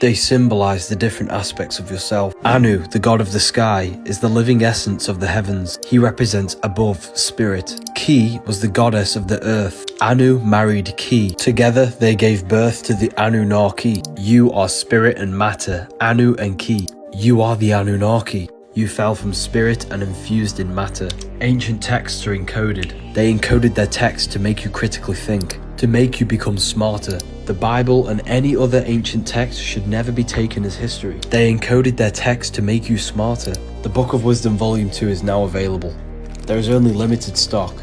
They symbolize the different aspects of yourself. Anu, the god of the sky, is the living essence of the heavens. He represents above, spirit. Ki was the goddess of the earth. Anu married Ki. Together, they gave birth to the Anunnaki. You are spirit and matter, Anu and Ki. You are the Anunnaki. You fell from spirit and infused in matter. Ancient texts are encoded. They encoded their text to make you critically think, to make you become smarter. The Bible and any other ancient text should never be taken as history. They encoded their text to make you smarter. The Book of Wisdom Volume 2 is now available. There is only limited stock.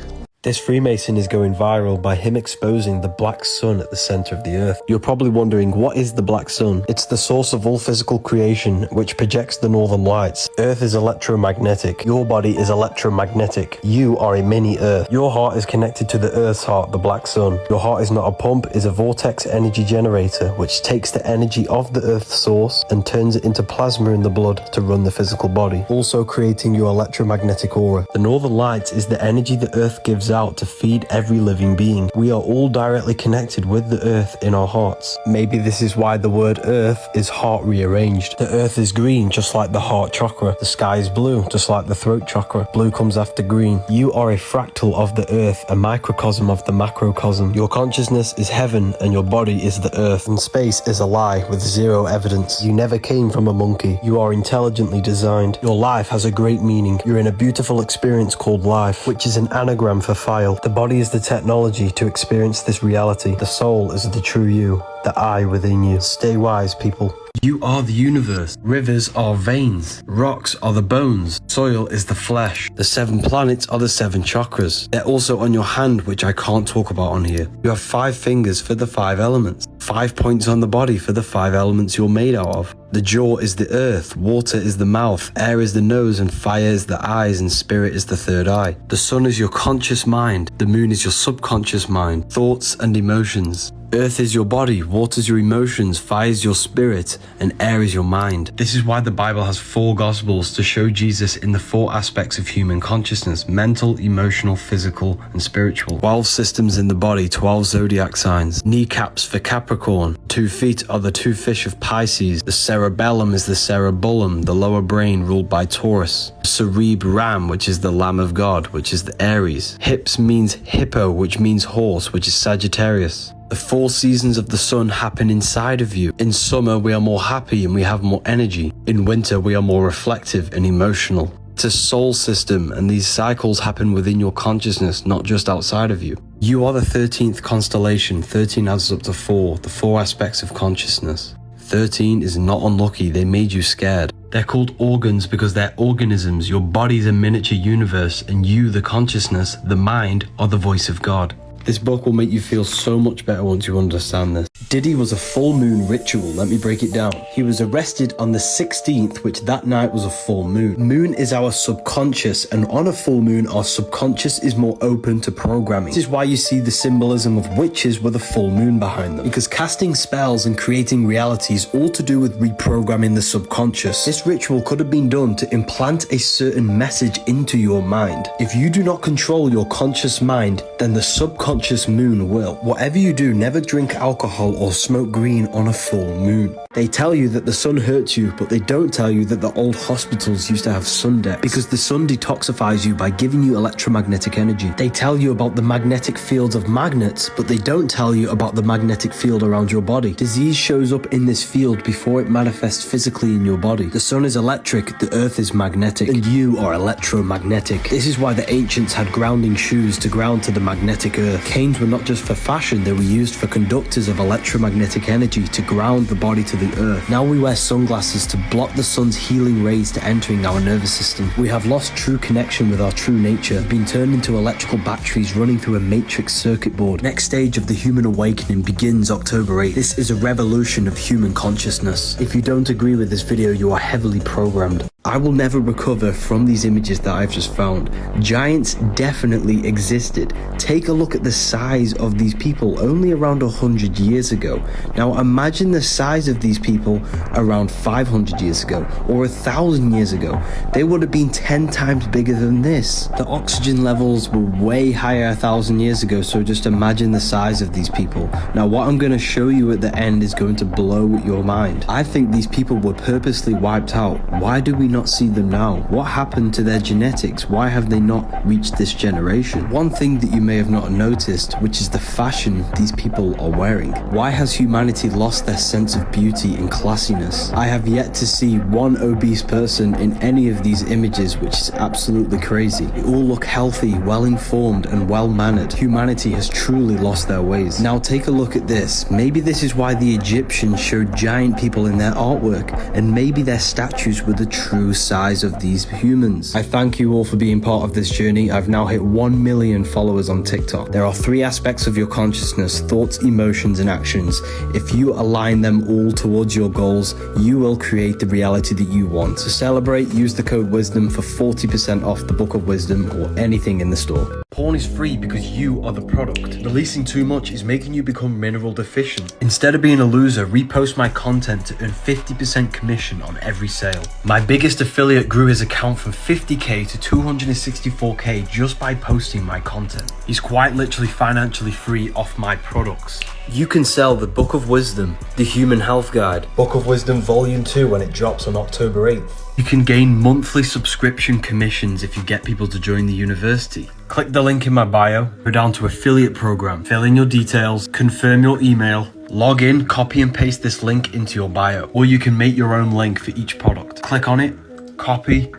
This Freemason is going viral by him exposing the black sun at the center of the earth. You're probably wondering, what is the black sun? It's the source of all physical creation, which projects the northern lights. Earth is electromagnetic. Your body is electromagnetic. You are a mini earth. Your heart is connected to the earth's heart, the black sun. Your heart is not a pump, it's a vortex energy generator, which takes the energy of the earth's source and turns it into plasma in the blood to run the physical body, also creating your electromagnetic aura. The northern lights is the energy the earth gives out to feed every living being. We are all directly connected with the earth in our hearts. Maybe this is why the word earth is heart rearranged. The earth is green, just like the heart chakra. The sky is blue, just like the throat chakra. Blue comes after green. You are a fractal of the earth, a microcosm of the macrocosm. Your consciousness is heaven and your body is the earth, and space is a lie with zero evidence. You never came from a monkey. You are intelligently designed. Your life has a great meaning. You're in a beautiful experience called life, which is an anagram for file. The body is the technology to experience this reality. The soul is the true you, the I within you. Stay wise, people. You are the universe. Rivers are veins. Rocks are the bones. Soil is the flesh. The 7 planets are the 7 chakras. They're also on your hand, which I can't talk about on here. You have 5 fingers for the 5 elements. 5 points on the body for the 5 elements you're made out of. The jaw is the earth, water is the mouth, air is the nose, and fire is the eyes, and spirit is the third eye. The sun is your conscious mind. The moon is your subconscious mind, thoughts and emotions. Earth is your body, water is your emotions, fire is your spirit, and air is your mind. This is why the Bible has 4 Gospels to show Jesus in the 4 aspects of human consciousness: mental, emotional, physical, and spiritual. 12 systems in the body, 12 zodiac signs. Kneecaps for Capricorn. 2 feet are the 2 fish of Pisces. The cerebellum is the cerebellum, the lower brain ruled by Taurus. Cerebram, which is the Lamb of God, which is the Aries. Hips means hippo, which means horse, which is Sagittarius. The 4 seasons of the sun happen inside of you. In summer, we are more happy and we have more energy. In winter, we are more reflective and emotional. It's a soul system, and these cycles happen within your consciousness, not just outside of you. You are the 13th constellation. 13 adds up to 4, the 4 aspects of consciousness. 13 is not unlucky, they made you scared. They're called organs because they're organisms. Your body's a miniature universe, and you, the consciousness, the mind, are the voice of God. This book will make you feel so much better once you understand this. Diddy was a full moon ritual. Let me break it down. He was arrested on the 16th, which that night was a full moon. Moon is our subconscious, and on a full moon, our subconscious is more open to programming. This is why you see the symbolism of witches with a full moon behind them, because casting spells and creating reality is all to do with reprogramming the subconscious. This ritual could have been done to implant a certain message into your mind. If you do not control your conscious mind, then the subconscious moon will. Whatever you do, never drink alcohol or smoke green on a full moon. They tell you that the sun hurts you, but they don't tell you that the old hospitals used to have sun decks, because the sun detoxifies you by giving you electromagnetic energy. They tell you about the magnetic fields of magnets, but they don't tell you about the magnetic field around your body. Disease shows up in this field before it manifests physically in your body. The sun is electric, the earth is magnetic, and you are electromagnetic. This is why the ancients had grounding shoes to ground to the magnetic earth. Canes were not just for fashion, they were used for conductors of electromagnetic energy to ground the body to the earth. Now we wear sunglasses to block the sun's healing rays to entering our nervous system. We have lost true connection with our true nature, been turned into electrical batteries running through a matrix circuit board. Next stage of the human awakening begins October 8th. This is a revolution of human consciousness. If you don't agree with this video, you are heavily programmed. I will never recover from these images that I've just found. Giants definitely existed. Take a look at the size of these people only around 100 years ago. Now imagine the size of these people around 500 years ago or 1,000 years ago. They would have been 10 times bigger than this. The oxygen levels were way higher 1,000 years ago, so just imagine the size of these people. Now what I'm going to show you at the end is going to blow your mind. I think these people were purposely wiped out. Why do we not see them now? What happened to their genetics? Why have they not reached this generation? One thing that you may have not noticed, which is the fashion these people are wearing. Why has humanity lost their sense of beauty and classiness? I have yet to see one obese person in any of these images, which is absolutely crazy. They all look healthy, well-informed, and well-mannered. Humanity has truly lost their ways. Now take a look at this. Maybe this is why the Egyptians showed giant people in their artwork, and maybe their statues were the true size of these humans. I thank you all for being part of this journey. I've now hit 1 million followers on TikTok. There are 3 aspects of your consciousness: thoughts, emotions, and actions. If you align them all towards your goals, you will create the reality that you want. To celebrate, use the code WISDOM for 40% off the Book of Wisdom or anything in the store. Porn is free because you are the product. Releasing too much is making you become mineral deficient. Instead of being a loser, repost my content to earn 50% commission on every sale. My biggest affiliate grew his account from 50k to 264k just by posting my content. He's quite literally financially free off my products. You can sell the Book of Wisdom, the Human Health Guide, Book of Wisdom Volume 2 when it drops on October 8th. You can gain monthly subscription commissions if you get people to join the university. Click the link in my bio, go down to affiliate program, fill in your details, confirm your email, log in, copy and paste this link into your bio, or you can make your own link for each product. Click on it, copy,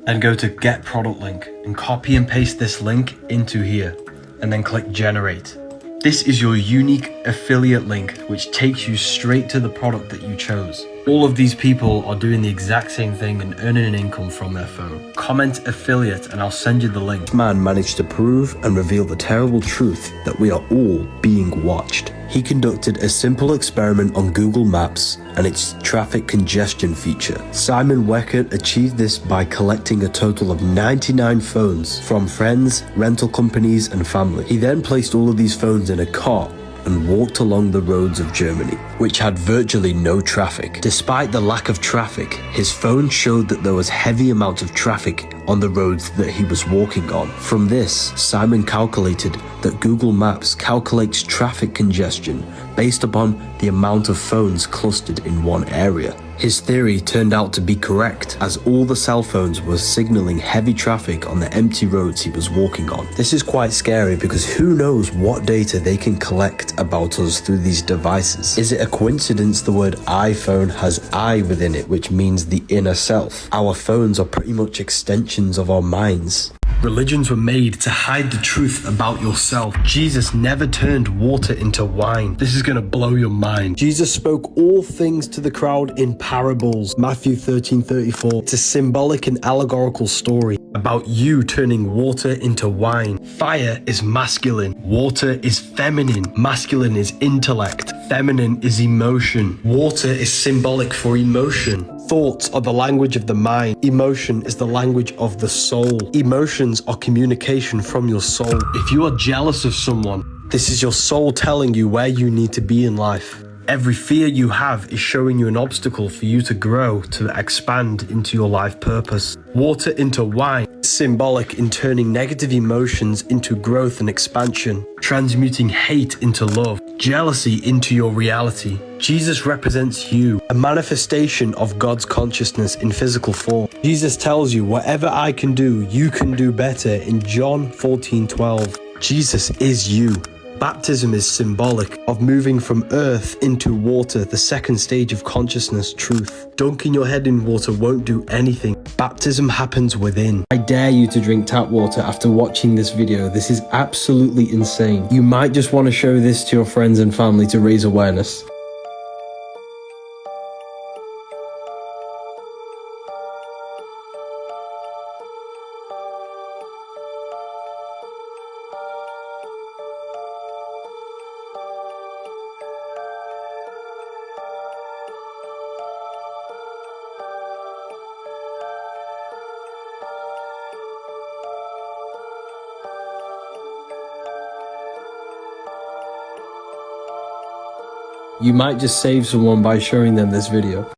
and go to get product link and copy and paste this link into here, and then click generate. This is your unique affiliate link, which takes you straight to the product that you chose. All of these people are doing the exact same thing and earning an income from their phone. Comment affiliate and I'll send you the link. Man managed to prove and reveal the terrible truth that we are all being watched. He conducted a simple experiment on Google Maps and its traffic congestion feature. Simon Weckert achieved this by collecting a total of 99 phones from friends, rental companies, and family. He then placed all of these phones in a cart and walked along the roads of Germany, which had virtually no traffic. Despite the lack of traffic, his phone showed that there was heavy amounts of traffic on the roads that he was walking on. From this, Simon calculated that Google Maps calculates traffic congestion based upon the amount of phones clustered in one area. His theory turned out to be correct, as all the cell phones were signaling heavy traffic on the empty roads he was walking on. This is quite scary because who knows what data they can collect about us through these devices. Is it a coincidence the word iPhone has I within it, which means the inner self? Our phones are pretty much extensions of our minds. Religions were made to hide the truth about yourself. Jesus never turned water into wine. This is going to blow your mind. Jesus spoke all things to the crowd in parables. Matthew 13:34. It's a symbolic and allegorical story about you turning water into wine. Fire is masculine. Water is feminine. Masculine is intellect. Feminine is emotion. Water is symbolic for emotion. Thoughts are the language of the mind. Emotion is the language of the soul. Emotions are communication from your soul. If you are jealous of someone, this is your soul telling you where you need to be in life. Every fear you have is showing you an obstacle for you to grow, to expand into your life purpose. Water into wine is symbolic in turning negative emotions into growth and expansion, transmuting hate into love, jealousy into your reality. Jesus represents you, a manifestation of God's consciousness in physical form. Jesus tells you, whatever I can do, you can do better in John 14:12. Jesus is you. Baptism is symbolic of moving from earth into water, the second stage of consciousness, truth. Dunking your head in water won't do anything. Baptism happens within. I dare you to drink tap water after watching this video. This is absolutely insane. You might just want to show this to your friends and family to raise awareness. You might just save someone by showing them this video.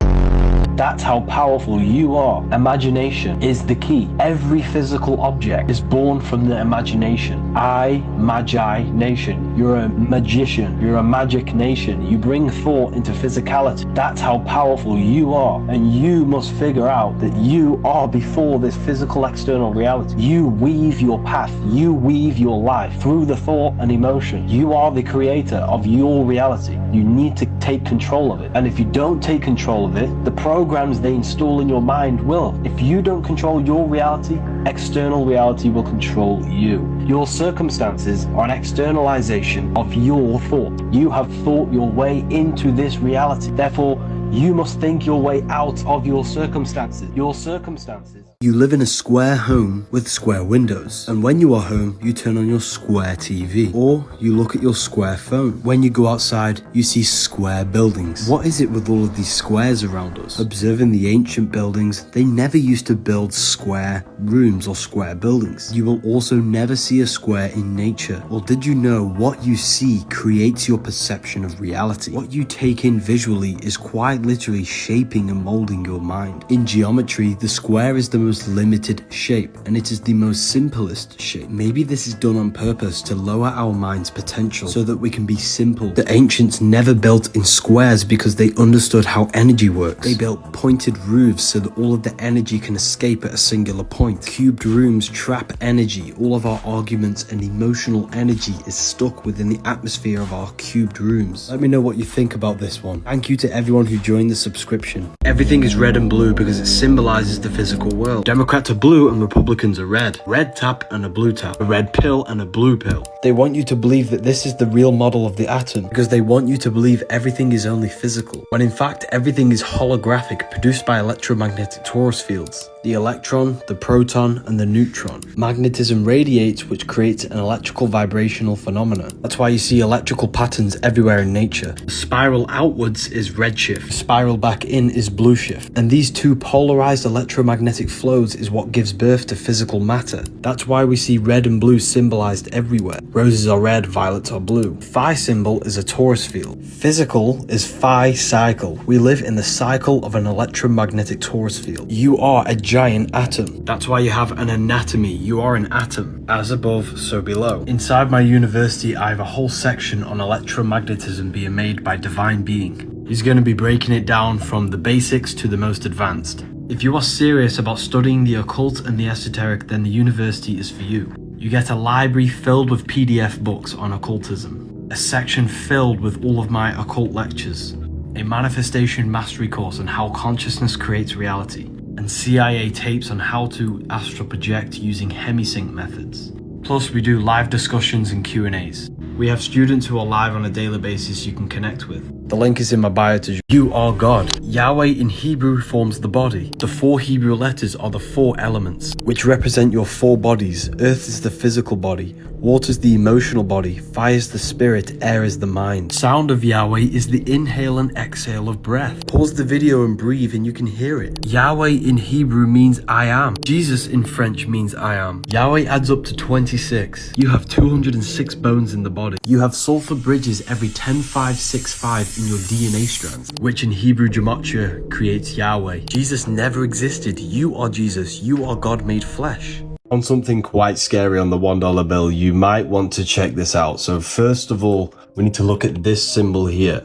That's how powerful you are. Imagination is the key. Every physical object is born from the imagination. Magi nation. You're a magician. You're a magic nation. You bring thought into physicality. That's how powerful you are. And you must figure out that you are before this physical external reality. You weave your path. You weave your life through the thought and emotion. You are the creator of your reality. You need to take control of it. And if you don't take control of it, the programs they install in your mind will. If you don't control your reality, external reality will control you. Your circumstances are an externalization of your thought. You have thought your way into this reality. Therefore, you must think your way out of your circumstances. Your circumstances. You live in a square home with square windows, and when you are home, you turn on your square TV, or you look at your square phone. When you go outside, you see square buildings. What is it with all of these squares around us? Observing the ancient buildings, they never used to build square rooms or square buildings. You will also never see a square in nature. Or did you know what you see creates your perception of reality? What you take in visually is quite literally shaping and molding your mind. In geometry, the square is the most limited shape, and it is the most simplest shape. Maybe this is done on purpose to lower our mind's potential so that we can be simple. The ancients never built in squares because they understood how energy works. They built pointed roofs so that all of the energy can escape at a singular point. Cubed rooms trap energy. All of our arguments and emotional energy is stuck within the atmosphere of our cubed rooms. Let me know what you think about this one. Thank you to everyone who joined the subscription. Everything is red and blue because it symbolizes the physical world. Democrats are blue and Republicans are red. Red tap and a blue tap. A red pill and a blue pill. They want you to believe that this is the real model of the atom because they want you to believe everything is only physical, when in fact everything is holographic, produced by electromagnetic torus fields. The electron, the proton, and the neutron. Magnetism radiates, which creates an electrical vibrational phenomena. That's why you see electrical patterns everywhere in nature. The spiral outwards is redshift. The spiral back in is blue shift. And these two polarized electromagnetic flows is what gives birth to physical matter. That's why we see red and blue symbolized everywhere. Roses are red, violets are blue. Phi symbol is a torus field. Physical is phi cycle. We live in the cycle of an electromagnetic torus field. You are a giant atom. That's why you have an anatomy. You are an atom. As above, so below. Inside my university, I have a whole section on electromagnetism being made by divine being. He's going to be breaking it down from the basics to the most advanced. If you are serious about studying the occult and the esoteric, then the university is for you. You get a library filled with PDF books on occultism, a section filled with all of my occult lectures, a manifestation mastery course on how consciousness creates reality, and CIA tapes on how to astral project using hemisync methods. Plus, we do live discussions and Q&As. We have students who are live on a daily basis you can connect with. The link is in my bio to you are God. Yahweh in Hebrew forms the body. The 4 Hebrew letters are the 4 elements, which represent your 4 bodies. Earth is the physical body. Water is the emotional body. Fire is the spirit. Air is the mind. Sound of Yahweh is the inhale and exhale of breath. Pause the video and breathe and you can hear it. Yahweh in Hebrew means I am. Jesus in French means I am. Yahweh adds up to 26. You have 206 bones in the body. You have sulfur bridges every 10,565 in your DNA strands, which in Hebrew gematria creates Yahweh. Jesus never existed. You are Jesus. You are God made flesh. On something quite scary on the $1 bill, you might want to check this out. So first of all, we need to look at this symbol here.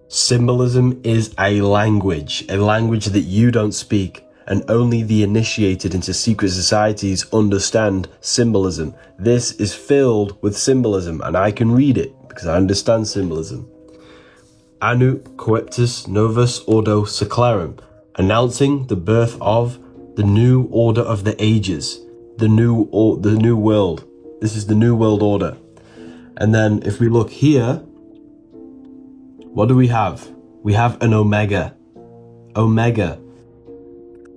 Symbolism is a language that you don't speak, and only the initiated into secret societies understand symbolism. This is filled with symbolism, and I can read it because I understand symbolism. Anu Coeptus Novus Ordo Seclarum, announcing the birth of the new order of the ages. The new world. This is the new world order. And then if we look here, what do we have? We have an omega. Omega.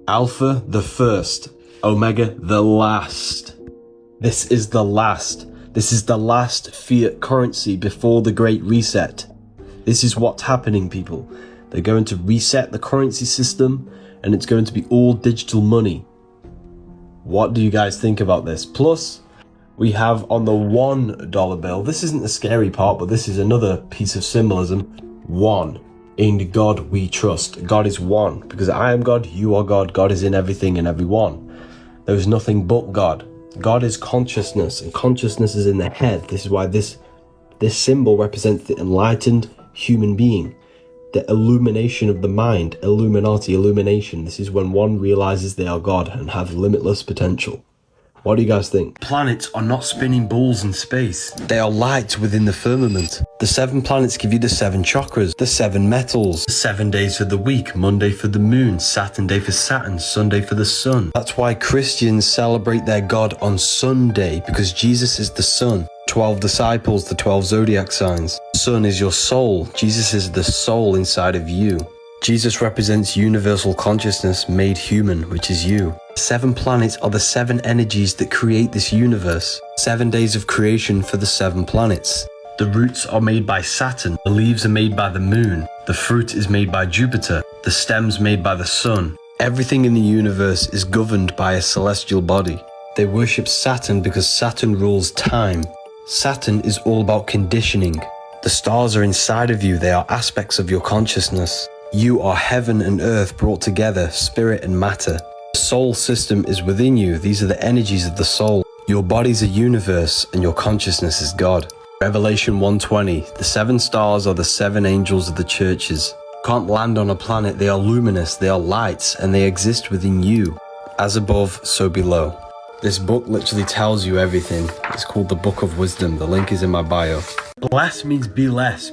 Alpha, the first. Omega, the last. This is the last. This is the last fiat currency before the Great Reset. This is what's happening, people. They're going to reset the currency system, and it's going to be all digital money. What do you guys think about this? Plus, we have on the $1 bill, this isn't the scary part, but this is another piece of symbolism. one. In God we trust. God is one, because I am God, you are God. God is in everything and everyone. There is nothing but God. God is consciousness, and consciousness is in the head. This is why this symbol represents the enlightened human being, the illumination of the mind, Illuminati, illumination. This is when one realizes they are God and have limitless potential. What do you guys think? Planets are not spinning balls in space. They are lights within the firmament. The 7 planets give you the 7 chakras, the 7 metals, the 7 days of the week, Monday for the moon, Saturday for Saturn, Sunday for the sun. That's why Christians celebrate their God on Sunday, because Jesus is the sun. 12 disciples, the 12 zodiac signs. Sun is your soul. Jesus is the soul inside of you. Jesus represents universal consciousness made human, which is you. 7 planets are the 7 energies that create this universe. 7 days of creation for the 7 planets. The roots are made by Saturn, the leaves are made by the moon, the fruit is made by Jupiter, the stems made by the sun. Everything in the universe is governed by a celestial body. They worship Saturn because Saturn rules time. Saturn is all about conditioning. The stars are inside of you, they are aspects of your consciousness. You are heaven and earth brought together, spirit and matter. The soul system is within you. These are the energies of the soul. Your body's a universe and your consciousness is God. Revelation 1:20. The 7 stars are the 7 angels of the churches. You can't land on a planet. They are luminous, they are lights, and they exist within you. As above, so below. This book literally tells you everything. It's called the Book of Wisdom. The link is in my bio. Bless means be less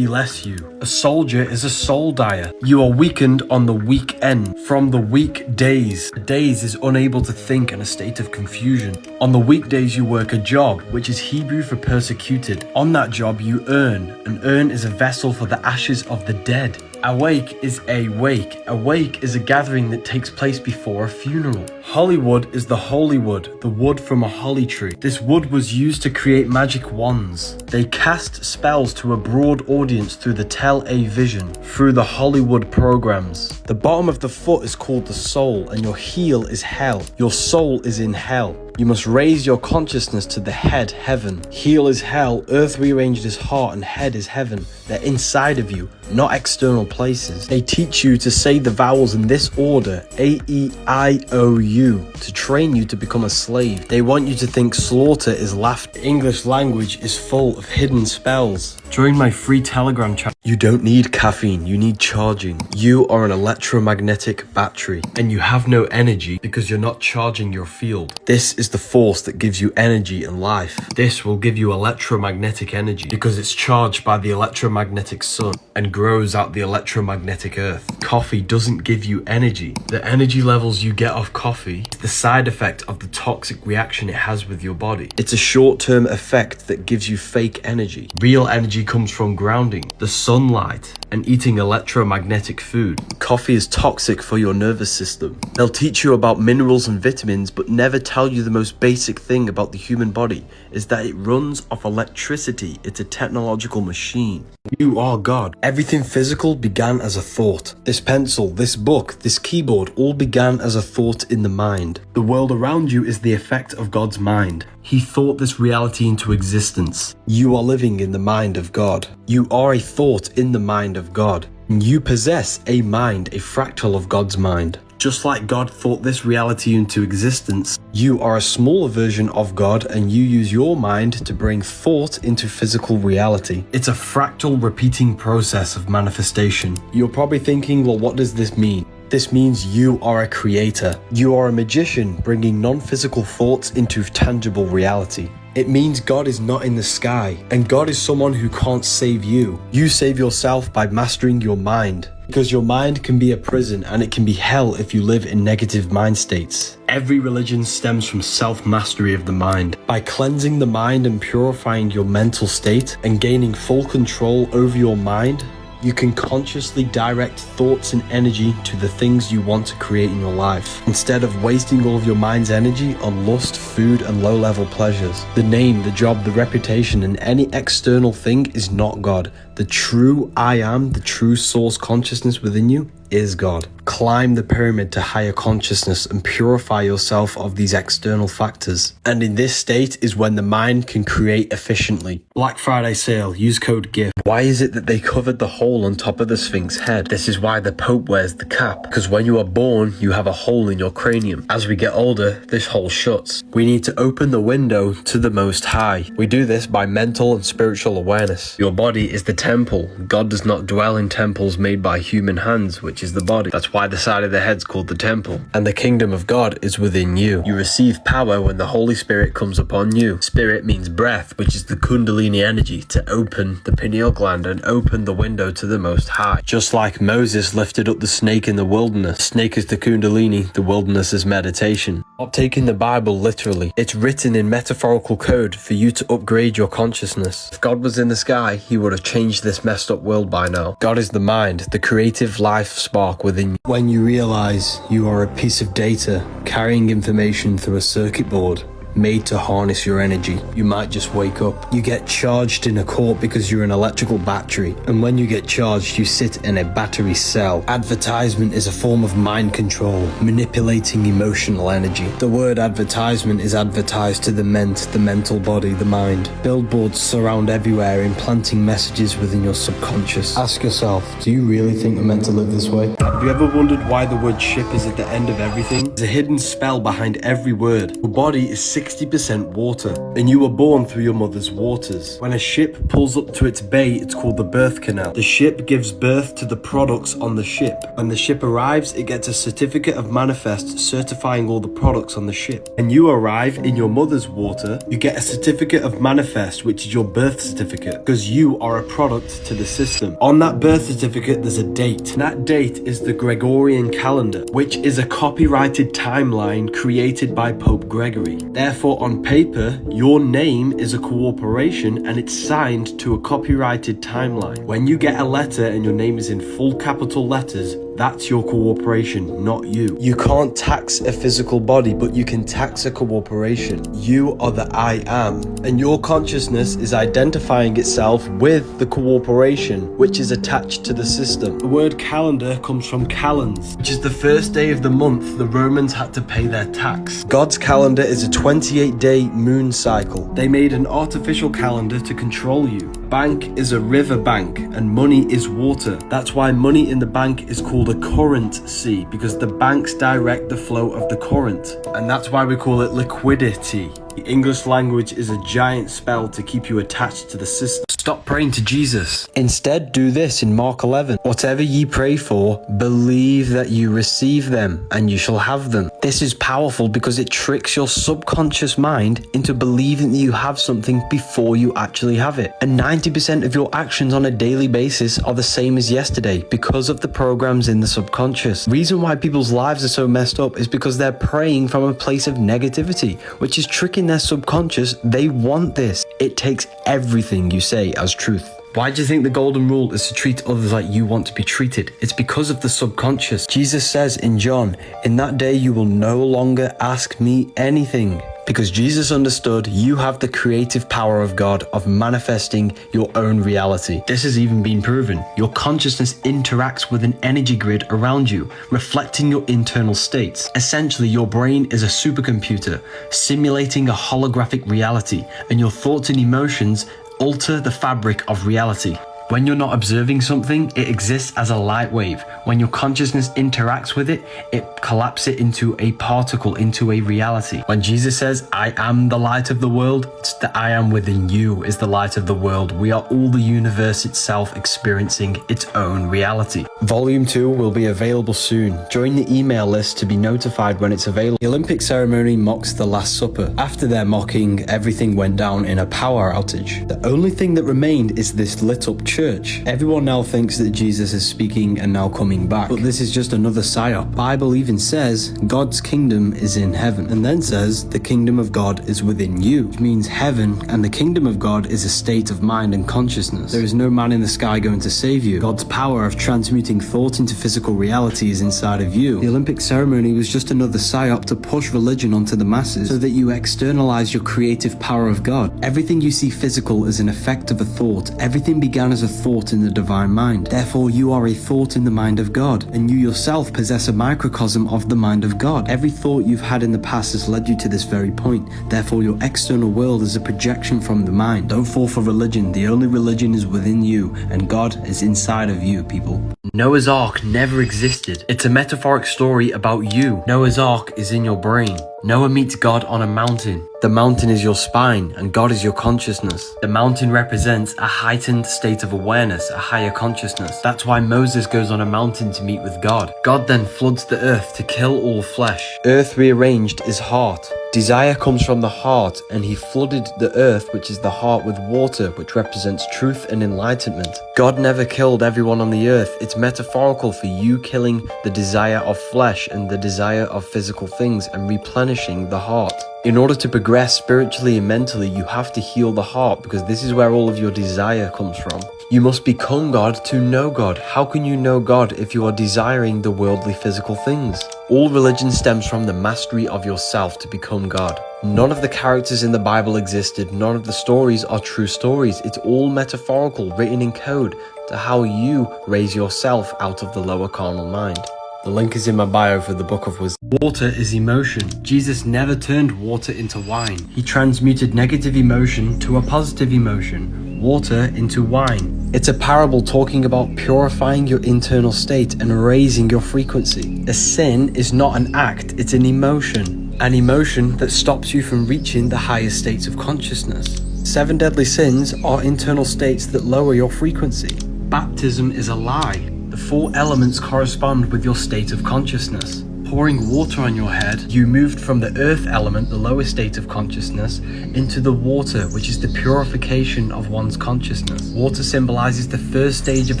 you. A soldier is a soul dyer. You are weakened on the weekend from the weekdays. Days is unable to think in a state of confusion. On the weekdays you work a job, which is Hebrew for persecuted. On that job you earn. An urn is a vessel for the ashes of the dead. Awake is a wake. A wake is a gathering that takes place before a funeral. Hollywood is the holy wood, the wood from a holly tree. This wood was used to create magic wands. They cast spells to a broad audience through the tele-vision, through the Hollywood programs. The bottom of the foot is called the soul, and your heel is hell. Your soul is in hell. You must raise your consciousness to the head, heaven. Heel is hell, earth rearranged is heart, and head is heaven. They're inside of you, not external places. They teach you to say the vowels in this order, A-E-I-O-U, to train you to become a slave. They want you to think slaughter is laughter. English language is full of hidden spells. Join my free Telegram chat. You don't need caffeine, you need charging. You are an electromagnetic battery, and you have no energy because you're not charging your field. This is the force that gives you energy and life. This will give you electromagnetic energy because it's charged by the electromagnetic sun and grows out the electromagnetic earth. Coffee doesn't give you energy. The energy levels you get off coffee is the side effect of the toxic reaction it has with your body. It's a short-term effect that gives you fake energy. Real energy comes from grounding, the sunlight, and eating electromagnetic food. Coffee is toxic for your nervous system. They'll teach you about minerals and vitamins, but never tell you the most basic thing about the human body is that it runs off electricity. It's a technological machine. You are God. Everything physical began as a thought. This pencil, this book, this keyboard all began as a thought in the mind. The world around you is the effect of God's mind. He thought this reality into existence. You are living in the mind of God. You are a thought in the mind of God. You possess a mind, a fractal of God's mind. Just like God thought this reality into existence, you are a smaller version of God and you use your mind to bring thought into physical reality. It's a fractal repeating process of manifestation. You're probably thinking, well, what does this mean? This means you are a creator. You are a magician bringing non-physical thoughts into tangible reality. It means God is not in the sky, and God is someone who can't save you. You save yourself by mastering your mind, because your mind can be a prison and it can be hell if you live in negative mind states. Every religion stems from self-mastery of the mind. By cleansing the mind and purifying your mental state and gaining full control over your mind, you can consciously direct thoughts and energy to the things you want to create in your life, instead of wasting all of your mind's energy on lust, food, and low-level pleasures. The name, the job, the reputation, and any external thing is not God. The true I am, the true source consciousness within you, is God. climb the pyramid to higher consciousness and purify yourself of these external factors. And in this state is when the mind can create efficiently. Black Friday sale, use code GIFT. Why is it that they covered the hole on top of the Sphinx head? This is why the Pope wears the cap, because when you are born, you have a hole in your cranium. As we get older, this hole shuts. We need to open the window to the Most High. We do this by mental and spiritual awareness. Your body is the temple. God does not dwell in temples made by human hands, which is the body. That's why the side of the head's called the temple. And the kingdom of God is within you. You receive power when the Holy Spirit comes upon you. Spirit means breath, which is the Kundalini energy, to open the pineal gland and open the window to the Most High. Just like Moses lifted up the snake in the wilderness. Snake is the Kundalini, the wilderness is meditation. Stop taking the Bible literally. It's written in metaphorical code for you to upgrade your consciousness. If God was in the sky, he would have changed this messed up world by now. God is the mind, the creative life spark within you. When you realize you are a piece of data carrying information through a circuit board made to harness your energy, you might just wake up. You get charged in a court because you're an electrical battery, and when you get charged, you sit in a battery cell. Advertisement is a form of mind control, manipulating emotional energy. The word advertisement is advertised to the mental body, the mind. Billboards surround everywhere, implanting messages within your subconscious. Ask yourself, do you really think we're meant to live this way? Have you ever wondered why the word ship is at the end of everything? There's a hidden spell behind every word. Your body is 60% water, and you were born through your mother's waters. When a ship pulls up to its bay, it's called the birth canal. The ship gives birth to the products on the ship. When the ship arrives, it gets a certificate of manifest certifying all the products on the ship. When you arrive in your mother's water, you get a certificate of manifest, which is your birth certificate, because you are a product to the system. On that birth certificate, there's a date, and that date is the Gregorian calendar, which is a copyrighted timeline created by Pope Gregory. Therefore, on paper, your name is a corporation and it's signed to a copyrighted timeline. When you get a letter and your name is in full capital letters, that's your corporation, not you. You can't tax a physical body, but you can tax a corporation. You are the I am, and your consciousness is identifying itself with the corporation, which is attached to the system. The word calendar comes from calends, which is the first day of the month the Romans had to pay their tax. God's calendar is a 28-day moon cycle. They made an artificial calendar to control you. Bank is a river bank, and money is water. That's why money in the bank is called a currency, because the banks direct the flow of the current, and that's why we call it liquidity. The English language is a giant spell to keep you attached to the system. Stop praying to Jesus. Instead, do this in Mark 11. Whatever ye pray for, believe that you receive them, and you shall have them. This is powerful because it tricks your subconscious mind into believing that you have something before you actually have it. And 90% of your actions on a daily basis are the same as yesterday because of the programs in the subconscious. The reason why people's lives are so messed up is because they're praying from a place of negativity, which is tricking their subconscious. They want this. It takes everything you say as truth. Why do you think the golden rule is to treat others like you want to be treated? It's because of the subconscious. Jesus says in John, "In that day you will no longer ask me anything." Because Jesus understood you have the creative power of God of manifesting your own reality. This has even been proven. Your consciousness interacts with an energy grid around you, reflecting your internal states. Essentially, your brain is a supercomputer, simulating a holographic reality, and your thoughts and emotions alter the fabric of reality. When you're not observing something, it exists as a light wave. When your consciousness interacts with it, it collapses it into a particle, into a reality. When Jesus says, "I am the light of the world," it's the I am within you is the light of the world. We are all the universe itself experiencing its own reality. Volume 2 will be available soon. Join the email list to be notified when it's available. The Olympic ceremony mocks the Last Supper. After their mocking, everything went down in a power outage. The only thing that remained is this lit up church. Everyone now thinks that Jesus is speaking and now coming back, but this is just another psyop. Bible even says God's kingdom is in heaven, and then says the kingdom of God is within you, which means heaven and the kingdom of God is a state of mind and consciousness. There is no man in the sky going to save you. God's power of transmuting thought into physical reality is inside of you. The Olympic ceremony was just another psyop to push religion onto the masses so that you externalize your creative power of God. Everything you see physical is an effect of a thought. Everything began as a a thought in the divine mind. Therefore, you are a thought in the mind of God, and you yourself possess a microcosm of the mind of God. Every thought you've had in the past has led you to this very point. Therefore, your external world is a projection from the mind. Don't fall for religion. The only religion is within you, and God is inside of you, people. Noah's Ark never existed. It's a metaphoric story about you. Noah's Ark is in your brain. Noah meets God on a mountain. The mountain is your spine, and God is your consciousness. The mountain represents a heightened state of awareness, a higher consciousness. That's why Moses goes on a mountain to meet with God. God then floods the earth to kill all flesh. Earth rearranged is heart. Desire comes from the heart, and he flooded the earth, which is the heart, with water, which represents truth and enlightenment. God never killed everyone on the earth. It's metaphorical for you killing the desire of flesh and the desire of physical things and replenishing the heart. In order to progress spiritually and mentally, you have to heal the heart, because this is where all of your desire comes from. You must become God to know God. How can you know God if you are desiring the worldly physical things? All religion stems from the mastery of yourself to become God. None of the characters in the Bible existed. None of the stories are true stories. It's all metaphorical, written in code to how you raise yourself out of the lower carnal mind. The link is in my bio for the Book of Wisdom. Water is emotion. Jesus never turned water into wine. He transmuted negative emotion to a positive emotion. Water into wine. It's a parable talking about purifying your internal state and raising your frequency. A sin is not an act, it's an emotion. An emotion that stops you from reaching the higher states of consciousness. 7 deadly sins are internal states that lower your frequency. Baptism is a lie. The 4 elements correspond with your state of consciousness. Pouring water on your head, you moved from the earth element, the lower state of consciousness, into the water, which is the purification of one's consciousness. Water symbolizes the first stage of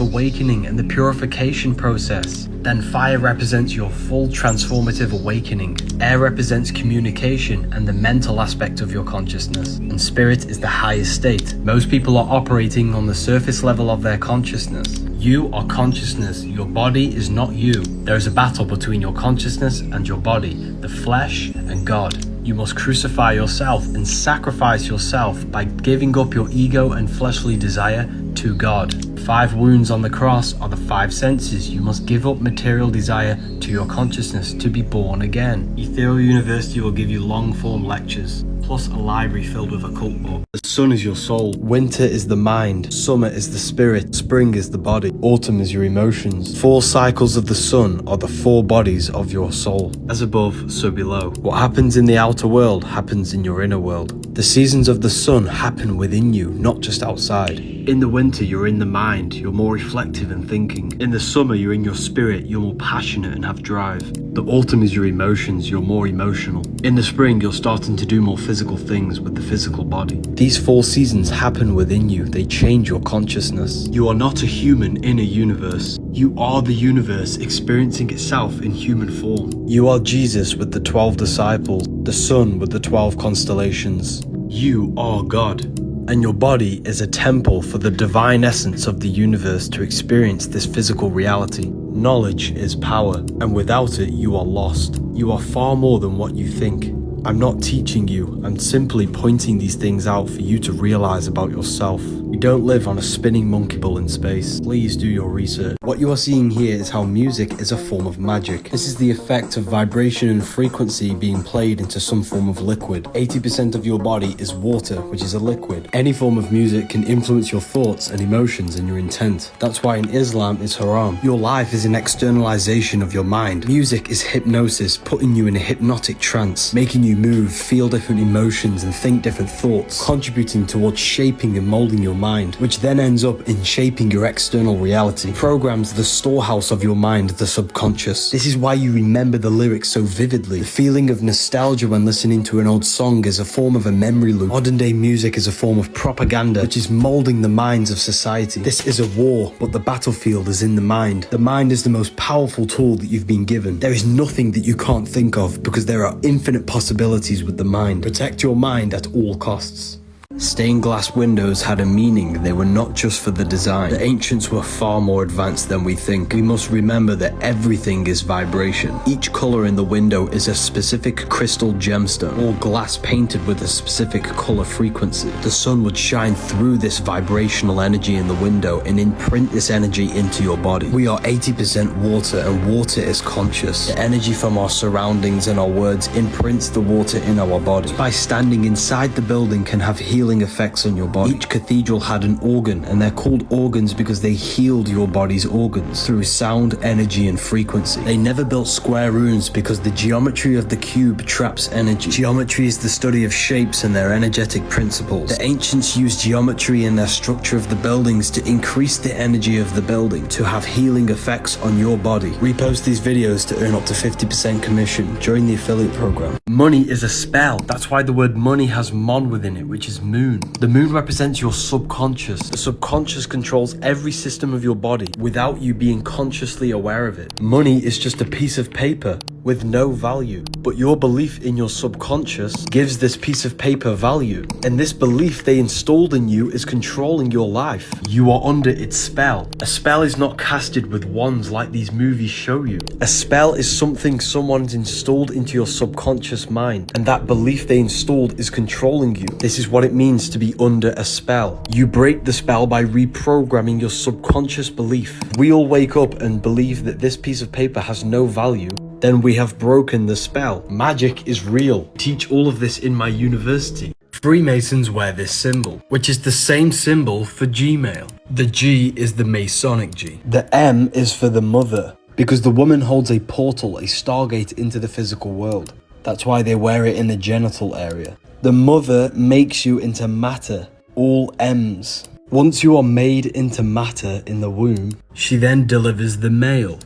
awakening and the purification process. Then fire represents your full transformative awakening. Air represents communication and the mental aspect of your consciousness. And spirit is the highest state. Most people are operating on the surface level of their consciousness. You are consciousness. Your body is not you. There is a battle between your consciousness and your body, the flesh and God. You must crucify yourself and sacrifice yourself by giving up your ego and fleshly desire to God. 5 wounds on the cross are the 5 senses. You must give up material desire to your consciousness to be born again. Ethereal University will give you long-form lectures, plus a library filled with occult books. The sun is your soul. Winter is the mind. Summer is the spirit. Spring is the body. Autumn is your emotions. 4 cycles of the sun are the 4 bodies of your soul. As above, so below. What happens in the outer world happens in your inner world. The seasons of the sun happen within you, not just outside. In the winter, you're in the mind. You're more reflective and thinking. In the summer, you're in your spirit. You're more passionate and have drive. The autumn is your emotions. You're more emotional. In the spring, you're starting to do more physical things with the physical body. These 4 seasons happen within you. They change your consciousness. You are not a human in a universe. You are the universe experiencing itself in human form. You are Jesus with the 12 disciples, the sun with the 12 constellations. You are God. And your body is a temple for the divine essence of the universe to experience this physical reality. Knowledge is power, and without it, you are lost. You are far more than what you think. I'm not teaching you, I'm simply pointing these things out for you to realize about yourself. We don't live on a spinning monkey ball in space. Please do your research. What you are seeing here is how music is a form of magic. This is the effect of vibration and frequency being played into some form of liquid. 80% of your body is water, which is a liquid. Any form of music can influence your thoughts and emotions and your intent. That's why in Islam it's haram. Your life is an externalization of your mind. Music is hypnosis, putting you in a hypnotic trance, making you move, feel different emotions and think different thoughts, contributing towards shaping and molding your mind, which then ends up in shaping your external reality. Programs the storehouse of your mind, the subconscious. This is why you remember the lyrics so vividly. The feeling of nostalgia when listening to an old song is a form of a memory loop. Modern day music is a form of propaganda, which is molding the minds of society. This is a war, but the battlefield is in the mind. The mind is the most powerful tool that you've been given. There is nothing that you can't think of because there are infinite possibilities with the mind. Protect your mind at all costs. Stained glass windows had a meaning. They were not just for the design. The ancients were far more advanced than we think. We must remember that everything is vibration. Each color in the window is a specific crystal gemstone, or glass painted with a specific color frequency. The sun would shine through this vibrational energy in the window and imprint this energy into your body. We are 80% water, and water is conscious. The energy from our surroundings and our words imprints the water in our body. By standing inside the building can have healing effects on your body. Each cathedral had an organ, and they're called organs because they healed your body's organs through sound, energy, and frequency. They never built square rooms because the geometry of the cube traps energy. Geometry is the study of shapes and their energetic principles. The ancients used geometry in their structure of the buildings to increase the energy of the building, to have healing effects on your body. Repost these videos to earn up to 50% commission. Join the affiliate program. Money is a spell. That's why the word money has mon within it, which is moon. The moon represents your subconscious. The subconscious controls every system of your body without you being consciously aware of it. Money is just a piece of paper with no value, but your belief in your subconscious gives this piece of paper value, and this belief they installed in you is controlling your life. You are under its spell. A spell is not casted with wands like these movies show you. A spell is something someone's installed into your subconscious mind, and that belief they installed is controlling you. This is what it means to be under a spell. You break the spell by reprogramming your subconscious belief. We all wake up and believe that this piece of paper has no value. Then we have broken the spell. Magic is real. Teach all of this in my university. Freemasons wear this symbol, which is the same symbol for Gmail. The G is the Masonic G. The M is for the mother, because the woman holds a portal, a stargate into the physical world. That's why they wear it in the genital area. The mother makes you into matter, all M's. Once you are made into matter in the womb, she then delivers the male.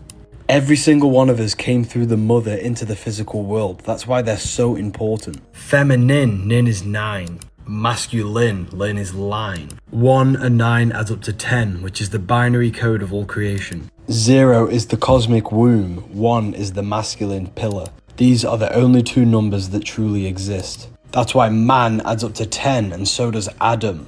Every single one of us came through the mother into the physical world. That's why they're so important. Feminine, nin is 9. Masculine, lin is line. 1 and 9 adds up to 10, which is the binary code of all creation. 0 is the cosmic womb. 1 is the masculine pillar. These are the only two numbers that truly exist. That's why man adds up to 10, and so does Adam,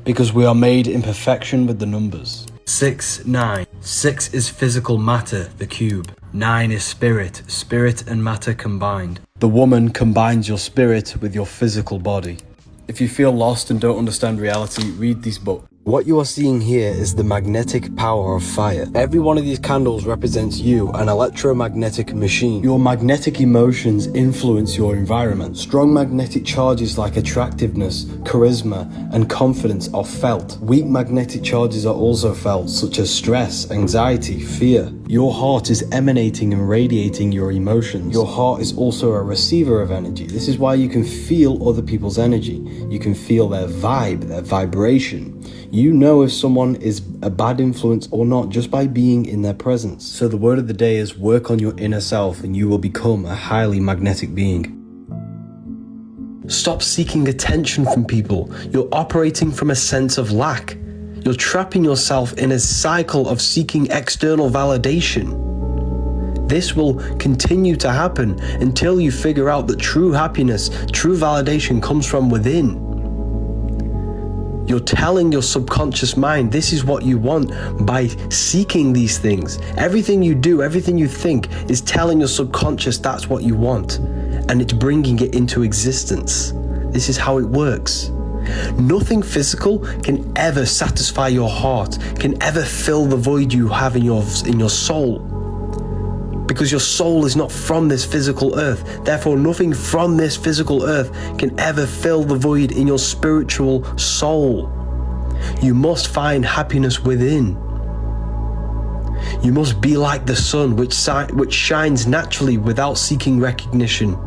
because we are made in perfection with the numbers. 6, 9. 6 is physical matter, the cube. 9 is spirit, spirit and matter combined. The woman combines your spirit with your physical body. If you feel lost and don't understand reality, read these books. What you are seeing here is the magnetic power of fire. Every one of these candles represents you, an electromagnetic machine. Your magnetic emotions influence your environment. Strong magnetic charges like attractiveness, charisma, and confidence are felt. Weak magnetic charges are also felt, such as stress, anxiety, fear. Your heart is emanating and radiating your emotions. Your heart is also a receiver of energy. This is why you can feel other people's energy. You can feel their vibe, their vibration. You know if someone is a bad influence or not just by being in their presence. So the word of the day is work on your inner self and you will become a highly magnetic being. Stop seeking attention from people. You're operating from a sense of lack. You're trapping yourself in a cycle of seeking external validation. This will continue to happen until you figure out that true happiness, true validation comes from within. You're telling your subconscious mind this is what you want by seeking these things. Everything you do, everything you think is telling your subconscious that's what you want, and it's bringing it into existence. This is how it works. Nothing physical can ever satisfy your heart, can ever fill the void you have in your soul. Because your soul is not from this physical earth. Therefore, nothing from this physical earth can ever fill the void in your spiritual soul. You must find happiness within. You must be like the sun, which shines naturally without seeking recognition.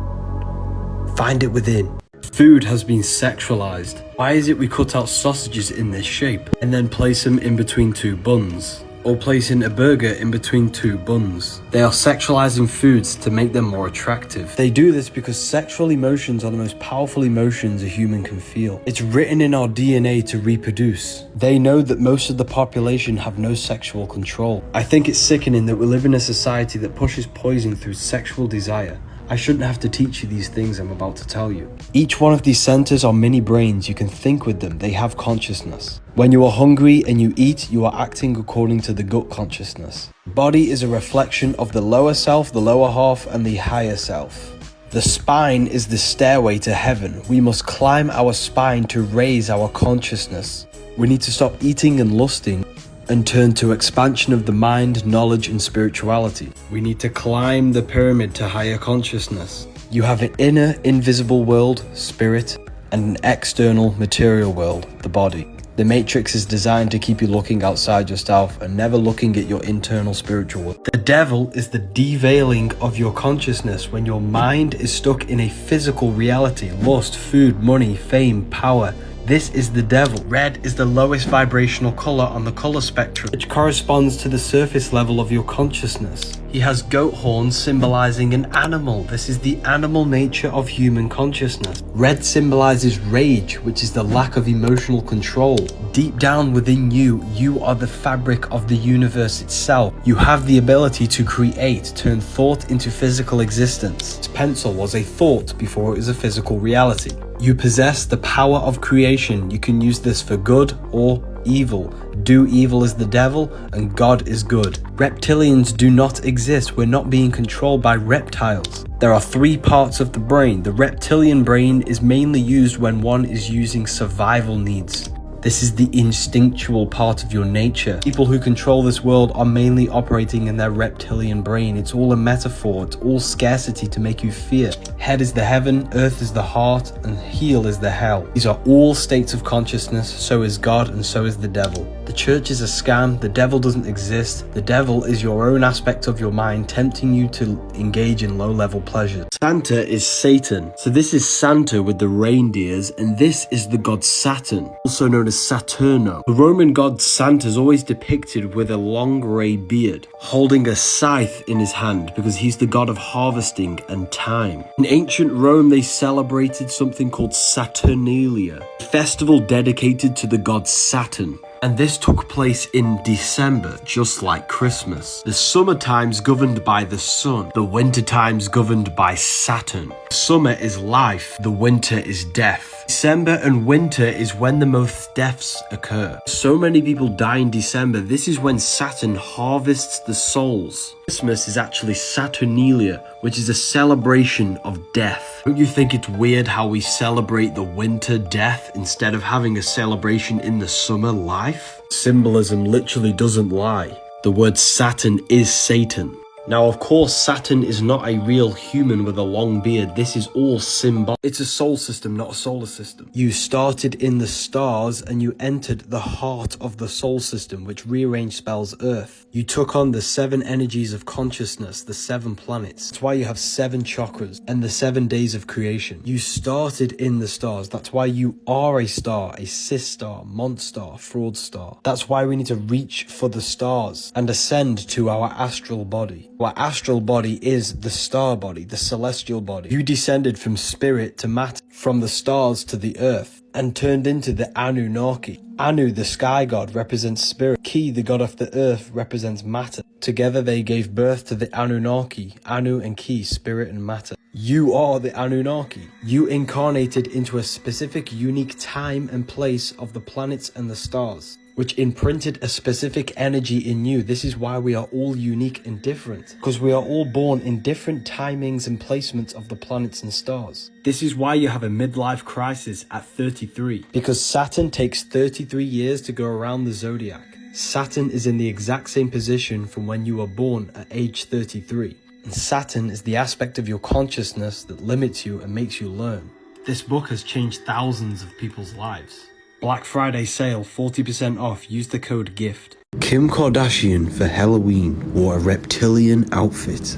Find it within. Food has been sexualized. Why is it we cut out sausages in this shape and then place them in between two buns? Or placing a burger in between two buns. They are sexualizing foods to make them more attractive. They do this because sexual emotions are the most powerful emotions a human can feel. It's written in our DNA to reproduce. They know that most of the population have no sexual control. I think it's sickening that we live in a society that pushes poison through sexual desire. I shouldn't have to teach you these things I'm about to tell you. Each one of these centers are mini brains. You can think with them. They have consciousness. When you are hungry and you eat, you are acting according to the gut consciousness. Body is a reflection of the lower self, the lower half, and the higher self. The spine is the stairway to heaven. We must climb our spine to raise our consciousness. We need to stop eating and lusting and turn to expansion of the mind, knowledge, and spirituality. We need to climb the pyramid to higher consciousness. You have an inner, invisible world, spirit, and an external, material world, the body. The Matrix is designed to keep you looking outside yourself and never looking at your internal spiritual world. The devil is the deveiling of your consciousness when your mind is stuck in a physical reality, lust, food, money, fame, power. This is the devil. Red is the lowest vibrational color on the color spectrum, which corresponds to the surface level of your consciousness. He has goat horns symbolizing an animal. This is the animal nature of human consciousness. Red symbolizes rage, which is the lack of emotional control. Deep down within you, you are the fabric of the universe itself. You have the ability to create, turn thought into physical existence. This pencil was a thought before it was a physical reality. You possess the power of creation. You can use this for good or evil. Do evil is the devil and God is good. Reptilians do not exist. We're not being controlled by reptiles. There are 3 parts of the brain. The reptilian brain is mainly used when one is using survival needs. This is the instinctual part of your nature. People who control this world are mainly operating in their reptilian brain. It's all a metaphor. It's all scarcity to make you fear. Head is the heaven, earth is the heart, and heel is the hell. These are all states of consciousness. So is God and so is the devil. The church is a scam. The devil doesn't exist. The devil is your own aspect of your mind tempting you to engage in low-level pleasures. Santa is Satan. So this is Santa with the reindeers, and this is the god Saturn, also known as Saturno. The Roman god Santa is always depicted with a long grey beard, holding a scythe in his hand because he's the god of harvesting and time. In ancient Rome, they celebrated something called Saturnalia, a festival dedicated to the god Saturn. And this took place in December, just like Christmas. The summer times governed by the sun, the winter times governed by Saturn. Summer is life, the winter is death. December and winter is when the most deaths occur. So many people die in December. This is when Saturn harvests the souls. Christmas is actually Saturnalia, which is a celebration of death. Don't you think it's weird how we celebrate the winter death instead of having a celebration in the summer life? Symbolism literally doesn't lie. The word Saturn is Satan. Now, of course, Saturn is not a real human with a long beard. This is all symbol. It's a soul system, not a solar system. You started in the stars and you entered the heart of the soul system, which rearranged spells Earth. You took on the 7 energies of consciousness, the 7 planets. That's why you have 7 chakras and the 7 days of creation. You started in the stars. That's why you are a star, a cis star, monstar, fraud star. That's why we need to reach for the stars and ascend to our astral body. Our astral body is the star body, the celestial body. You descended from spirit to matter, from the stars to the earth, and turned into the Anunnaki. Anu, the sky god, represents spirit. Ki, the god of the earth, represents matter. Together they gave birth to the Anunnaki. Anu and Ki, spirit and matter. You are the Anunnaki. You incarnated into a specific, unique time and place of the planets and the stars, which imprinted a specific energy in you. This is why we are all unique and different, because we are all born in different timings and placements of the planets and stars. This is why you have a midlife crisis at 33, because Saturn takes 33 years to go around the zodiac. Saturn is in the exact same position from when you were born at age 33. And Saturn is the aspect of your consciousness that limits you and makes you learn. This book has changed thousands of people's lives. Black Friday sale, 40% off. Use the code GIFT. Kim Kardashian for Halloween wore a reptilian outfit.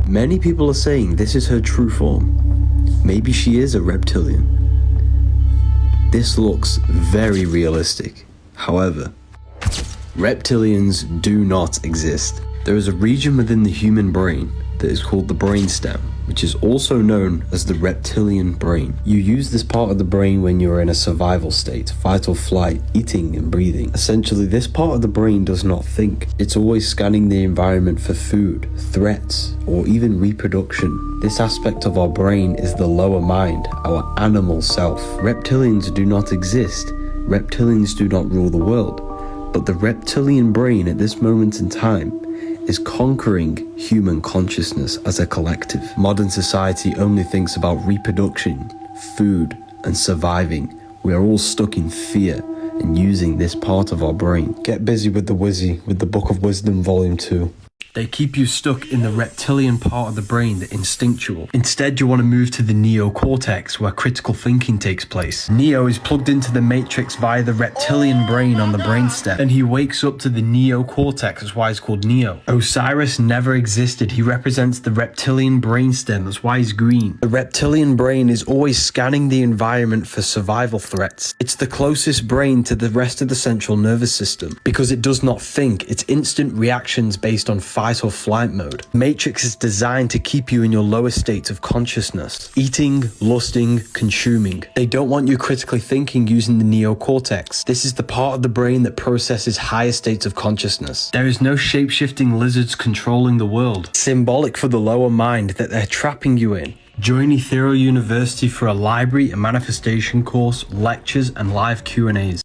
Many people are saying this is her true form. Maybe she is a reptilian. This looks very realistic. However, reptilians do not exist. There is a region within the human brain that is called the brainstem, which is also known as the reptilian brain. You use this part of the brain when you are in a survival state, fight or flight, eating and breathing. Essentially, this part of the brain does not think. It's always scanning the environment for food, threats, or even reproduction. This aspect of our brain is the lower mind, our animal self. Reptilians do not exist. Reptilians do not rule the world. But the reptilian brain at this moment in time is conquering human consciousness as a collective. Modern society only thinks about reproduction, food, and surviving. We are all stuck in fear and using this part of our brain. Get busy with the Wizzy, with the Book of Wisdom Volume 2. They keep you stuck in the reptilian part of the brain, the instinctual. Instead, you want to move to the neocortex, where critical thinking takes place. Neo is plugged into the matrix via the reptilian brain on the brainstem, and he wakes up to the neocortex, that's why it's called Neo. Osiris never existed, he represents the reptilian brainstem, that's why he's green. The reptilian brain is always scanning the environment for survival threats. It's the closest brain to the rest of the central nervous system, because it does not think, it's instant reactions based on fight or flight mode. Matrix is designed to keep you in your lower states of consciousness. Eating, lusting, consuming. They don't want you critically thinking using the neocortex. This is the part of the brain that processes higher states of consciousness. There is no shape-shifting lizards controlling the world. Symbolic for the lower mind that they're trapping you in. Join Ethereal University for a library, a manifestation course, lectures, and live Q&As.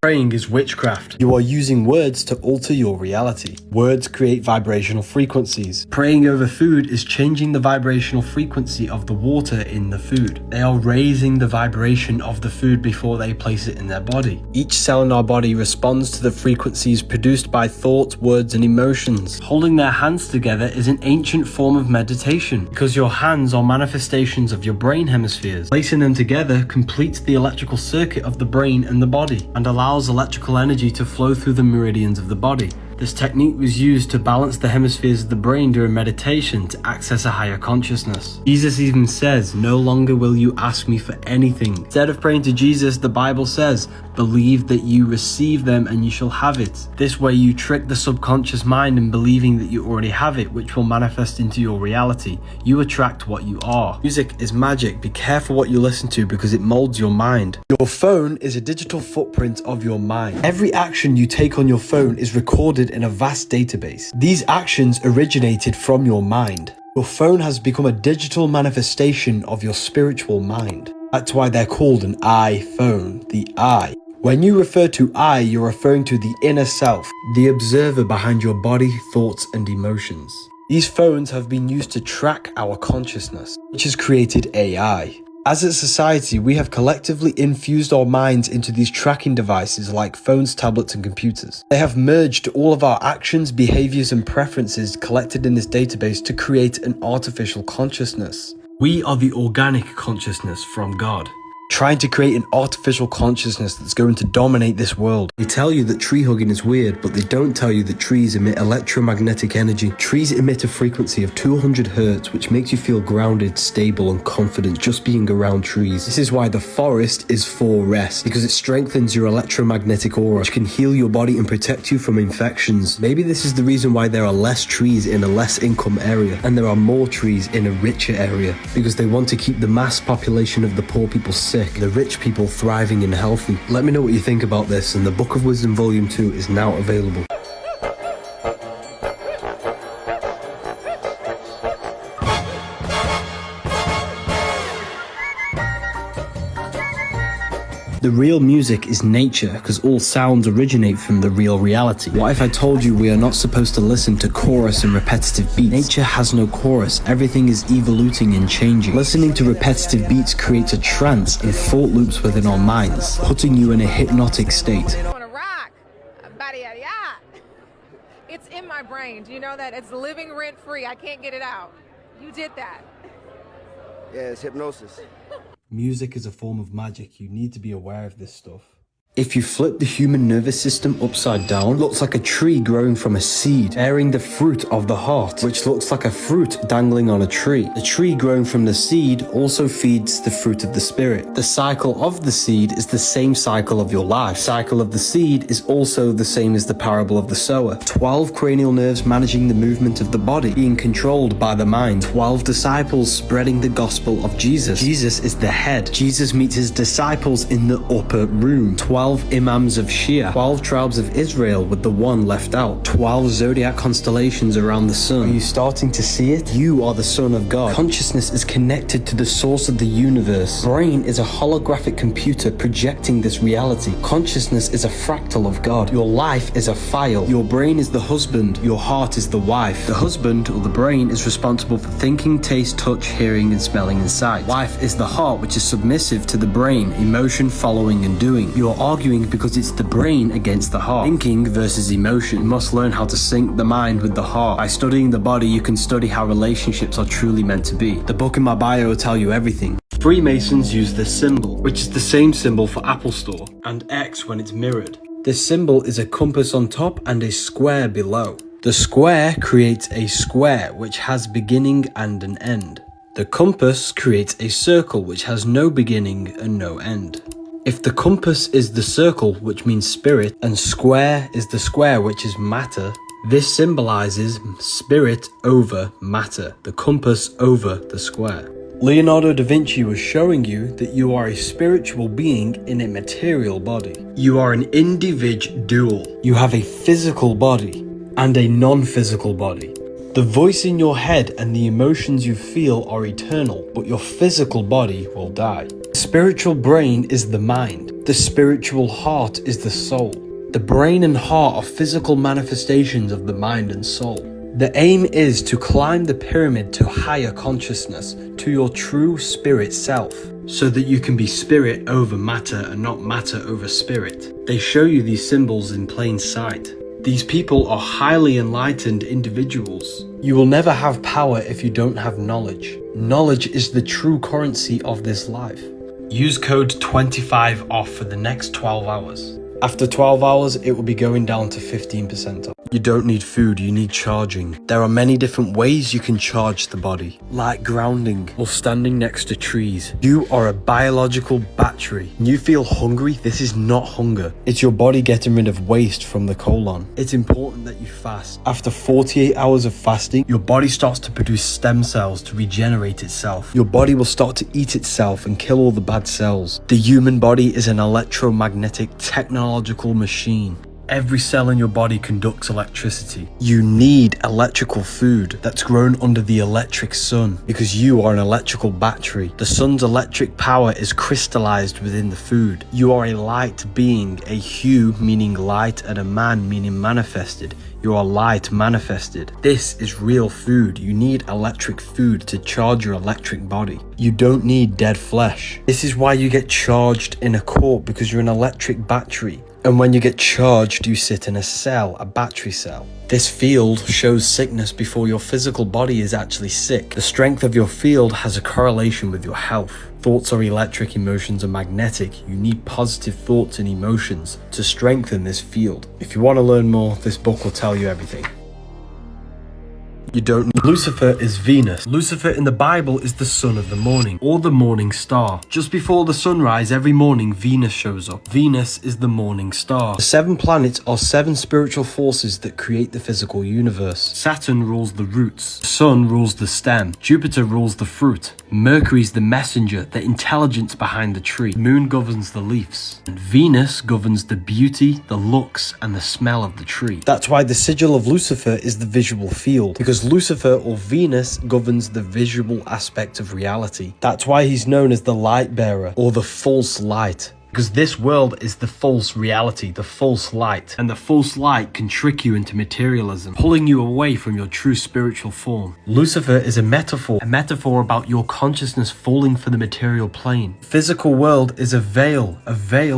Praying is witchcraft. You are using words to alter your reality. Words create vibrational frequencies. Praying over food is changing the vibrational frequency of the water in the food. They are raising the vibration of the food before they place it in their body. Each cell in our body responds to the frequencies produced by thoughts, words, and emotions. Holding their hands together is an ancient form of meditation, because your hands are manifestations of your brain hemispheres. Placing them together completes the electrical circuit of the brain and the body, and allows electrical energy to flow through the meridians of the body. This technique was used to balance the hemispheres of the brain during meditation to access a higher consciousness. Jesus even says, "No longer will you ask me for anything." Instead of praying to Jesus, the Bible says, "Believe that you receive them and you shall have it." This way you trick the subconscious mind in believing that you already have it, which will manifest into your reality. You attract what you are. Music is magic. Be careful what you listen to because it molds your mind. Your phone is a digital footprint of your mind. Every action you take on your phone is recorded in a vast database. These actions originated from your mind. Your phone has become a digital manifestation of your spiritual mind. That's why they're called an iPhone, the I. When you refer to I, you're referring to the inner self, the observer behind your body, thoughts, and emotions. These phones have been used to track our consciousness, which has created AI. As a society, we have collectively infused our minds into these tracking devices like phones, tablets, and computers. They have merged all of our actions, behaviors, and preferences collected in this database to create an artificial consciousness. We are the organic consciousness from God, trying to create an artificial consciousness that's going to dominate this world. They tell you that tree hugging is weird, but they don't tell you that trees emit electromagnetic energy. Trees emit a frequency of 200 Hz, which makes you feel grounded, stable, and confident just being around trees. This is why the forest is for rest, because it strengthens your electromagnetic aura, which can heal your body and protect you from infections. Maybe this is the reason why there are less trees in a less income area, and there are more trees in a richer area, because they want to keep the mass population of the poor people sick, the rich people thriving and healthy. Let me know what you think about this, and the Book of Wisdom Volume 2 is now available. The real music is nature, because all sounds originate from the real reality. What if I told you we are not supposed to listen to chorus and repetitive beats? Nature has no chorus, everything is evoluting and changing. Listening to repetitive beats creates a trance and thought loops within our minds, putting you in a hypnotic state. It's in my brain. Do you know that? It's living rent free. I can't get it out. You did that. Yeah, it's hypnosis. Music is a form of magic. You need to be aware of this stuff. If you flip the human nervous system upside down, it looks like a tree growing from a seed, bearing the fruit of the heart, which looks like a fruit dangling on a tree. The tree growing from the seed also feeds the fruit of the spirit. The cycle of the seed is the same cycle of your life. The cycle of the seed is also the same as the parable of the sower. 12 cranial nerves managing the movement of the body, being controlled by the mind. 12 disciples spreading the gospel of Jesus. Jesus is the head. Jesus meets his disciples in the upper room. 12 imams of Shia. 12 tribes of Israel with the one left out. 12 zodiac constellations around the sun. Are you starting to see it? You are the son of God. Consciousness is connected to the source of the universe. Brain is a holographic computer projecting this reality. Consciousness is a fractal of God. Your life is a file. Your brain is the husband. Your heart is the wife. The husband, or the brain, is responsible for thinking, taste, touch, hearing, and smelling and sight. Wife is the heart, which is submissive to the brain, emotion, following, and doing. You're arguing because it's the brain against the heart. Thinking versus emotion. You must learn how to sync the mind with the heart. By studying the body, you can study how relationships are truly meant to be. The book in my bio will tell you everything. Freemasons use this symbol, which is the same symbol for Apple Store, and X when it's mirrored. This symbol is a compass on top and a square below. The square creates a square which has beginning and an end. The compass creates a circle which has no beginning and no end. If the compass is the circle, which means spirit, and square is the square, which is matter, this symbolizes spirit over matter, the compass over the square. Leonardo da Vinci was showing you that you are a spiritual being in a material body. You are an individual. You have a physical body and a non-physical body. The voice in your head and the emotions you feel are eternal, but your physical body will die. The spiritual brain is the mind. The spiritual heart is the soul. The brain and heart are physical manifestations of the mind and soul. The aim is to climb the pyramid to higher consciousness, to your true spirit self, so that you can be spirit over matter and not matter over spirit. They show you these symbols in plain sight. These people are highly enlightened individuals. You will never have power if you don't have knowledge. Knowledge is the true currency of this life. Use code 25 off for the next 12 hours. After 12 hours, it will be going down to 15% off. You don't need food, you need charging. There are many different ways you can charge the body, like grounding or standing next to trees. You are a biological battery. When you feel hungry, this is not hunger. It's your body getting rid of waste from the colon. It's important that you fast. After 48 hours of fasting, your body starts to produce stem cells to regenerate itself. Your body will start to eat itself and kill all the bad cells. The human body is an electromagnetic technological machine. Every cell in your body conducts electricity. You need electrical food that's grown under the electric sun because you are an electrical battery. The sun's electric power is crystallized within the food. You are a light being, a hue meaning light and a man meaning manifested. You are light manifested. This is real food. You need electric food to charge your electric body. You don't need dead flesh. This is why you get charged in a court, because you're an electric battery. And when you get charged, you sit in a cell, a battery cell. This field shows sickness before your physical body is actually sick. The strength of your field has a correlation with your health. Thoughts are electric, emotions are magnetic. You need positive thoughts and emotions to strengthen this field. If you want to learn more, this book will tell you everything. You don't need. Lucifer is Venus. Lucifer in the Bible is the son of the morning, or the morning star. Just before the sunrise every morning, Venus shows up. Venus is the morning star. The 7 planets are 7 spiritual forces that create the physical universe. Saturn rules the roots. The sun rules the stem. Jupiter rules the fruit. Mercury's the messenger, the intelligence behind the tree. The moon governs the leaves. And Venus governs the beauty, the looks, and the smell of the tree. That's why the sigil of Lucifer is the visual field, because Lucifer, or Venus, governs the visual aspect of reality. That's why he's known as the light bearer, or the false light. Because this world is the false reality, the false light. And the false light can trick you into materialism, pulling you away from your true spiritual form. Lucifer is a metaphor about your consciousness falling for the material plane. The physical world is a veil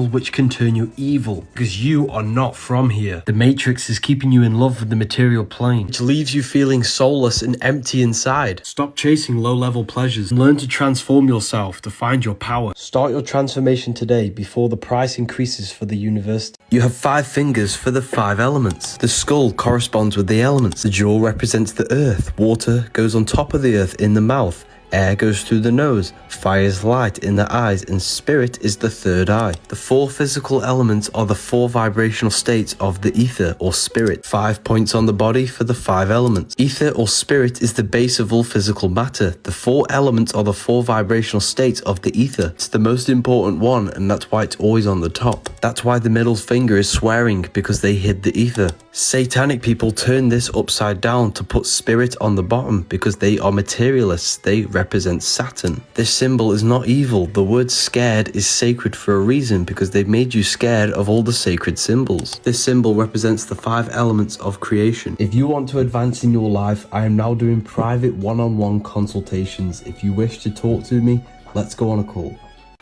which can turn you evil, because you are not from here. The matrix is keeping you in love with the material plane, which leaves you feeling soulless and empty inside. Stop chasing low-level pleasures and learn to transform yourself to find your power. Start your transformation today. before the price increases for the university. You have 5 fingers for the 5 elements. The skull corresponds with the elements. The jaw represents the earth. Water goes on top of the earth in the mouth. Air goes through the nose, fire is light in the eyes, and spirit is the 3rd eye. The 4 physical elements are the 4 vibrational states of the ether or spirit. 5 points on the body for the 5 elements. Ether or spirit is the base of all physical matter. The 4 elements are the 4 vibrational states of the ether. It's the most important one, and that's why it's always on the top. That's why the middle finger is swearing, because they hid the ether. Satanic people turn this upside down to put spirit on the bottom because they are materialists. They represent Saturn. This symbol is not evil. The word scared is sacred for a reason, because they've made you scared of all the sacred symbols. This symbol represents the 5 elements of creation. If you want to advance in your life, I am now doing private one-on-one consultations. If you wish to talk to me, let's go on a call.